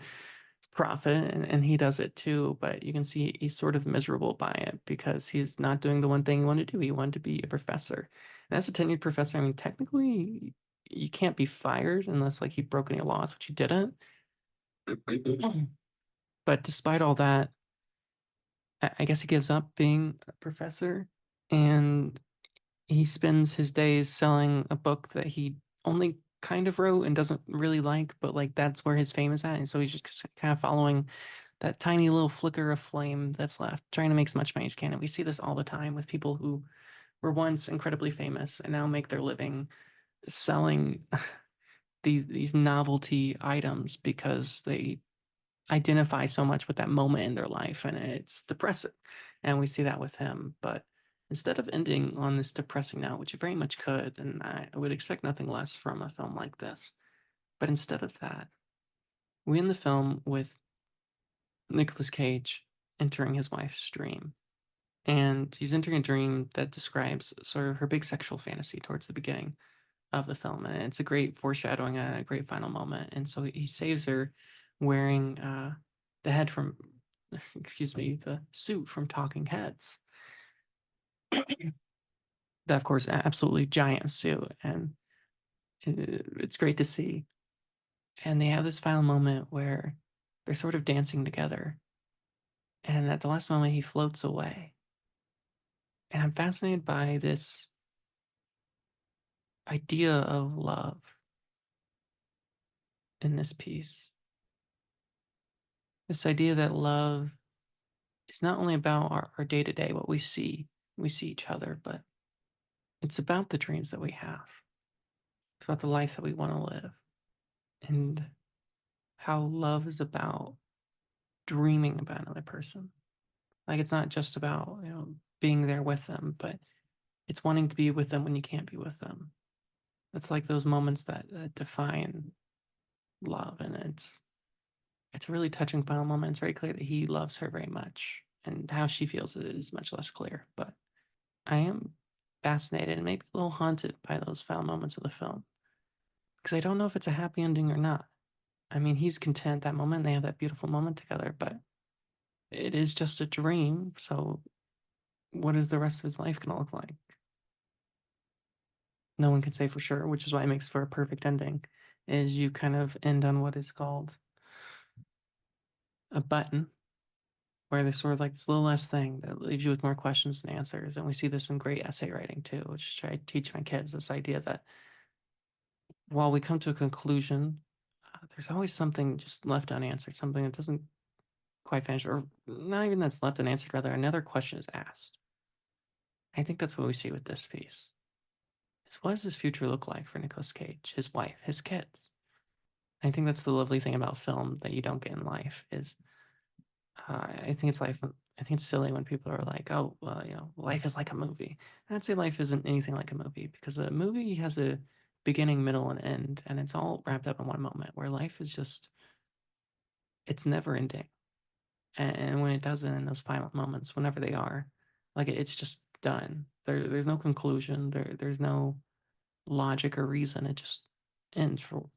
profit, and he does it too. But you can see he's sort of miserable by it because he's not doing the one thing he wanted to do. He wanted to be a professor. And as a tenured professor, I mean, technically, you can't be fired unless like he broke any laws, which he didn't. But despite all that, I guess he gives up being a professor and he spends his days selling a book that he only kind of wrote and doesn't really like, but like that's where his fame is at. And so he's just kind of following that tiny little flicker of flame that's left, trying to make as much money as he can. And we see this all the time with people who were once incredibly famous and now make their living selling these novelty items because they identify so much with that moment in their life, and it's depressing. And we see that with him. But instead of ending on this depressing note, which you very much could, and I would expect nothing less from a film like this, but instead of that, we end the film with Nicolas Cage entering his wife's dream. And he's entering a dream that describes sort of her big sexual fantasy towards the beginning of the film. And it's a great foreshadowing, a great final moment. And so he saves her wearing the head from, excuse me, the suit from Talking Heads. That, of course, absolutely giant suit. And it's great to see. And they have this final moment where they're sort of dancing together. And at the last moment, he floats away. And I'm fascinated by this idea of love in this piece. This idea that love is not only about our day to day, what we see each other, but it's about the dreams that we have. It's about the life that we want to live and how love is about dreaming about another person. Like it's not just about, being there with them, but it's wanting to be with them when you can't be with them. It's like those moments that define love. And it's a really touching final moment. It's very clear that he loves her very much. And how she feels is much less clear. But I am fascinated and maybe a little haunted by those final moments of the film because I don't know if it's a happy ending or not. I mean, he's content that moment. They have that beautiful moment together, but it is just a dream. So, what is the rest of his life going to look like? No one can say for sure, which is why it makes for a perfect ending. Is you kind of end on what is called a button, where there's sort of like this little last thing that leaves you with more questions than answers. And we see this in great essay writing too, which I teach my kids this idea that while we come to a conclusion, there's always something just left unanswered, something that doesn't quite finish, or not even that's left unanswered, rather, another question is asked. I think that's what we see with this piece. Is what does his future look like for Nicolas Cage, his wife, his kids? I think that's the lovely thing about film that you don't get in life is I think it's life. I think it's silly when people are like, "Oh, well, life is like a movie." And I'd say life isn't anything like a movie because a movie has a beginning, middle, and end, and it's all wrapped up in one moment. Where life is just, it's never ending. And when it doesn't, in those final moments, whenever they are, like it's just done. There's no conclusion. There's no logic or reason. It just ends for.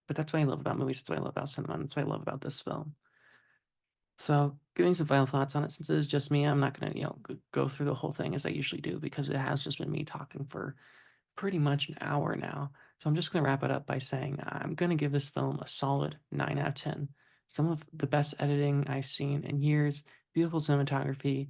But that's what I love about movies. That's what I love about cinema. And that's what I love about this film. So, giving some final thoughts on it, since it is just me, I'm not going to, go through the whole thing as I usually do because it has just been me talking for pretty much an hour now. So, I'm just going to wrap it up by saying I'm going to give this film a solid 9 out of 10. Some of the best editing I've seen in years, beautiful cinematography,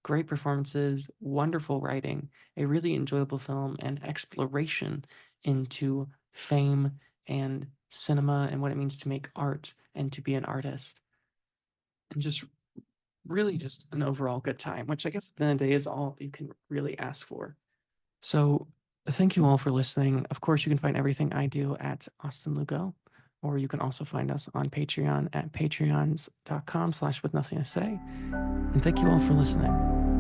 great performances, wonderful writing, a really enjoyable film, and exploration into fame and cinema and what it means to make art and to be an artist. And just really just an overall good time, which I guess at the end of the day is all you can really ask for. So thank you all for listening. Of course, you can find everything I do at Austin Lugo, or you can also find us on Patreon at patreons.com/with nothing to say. And thank you all for listening.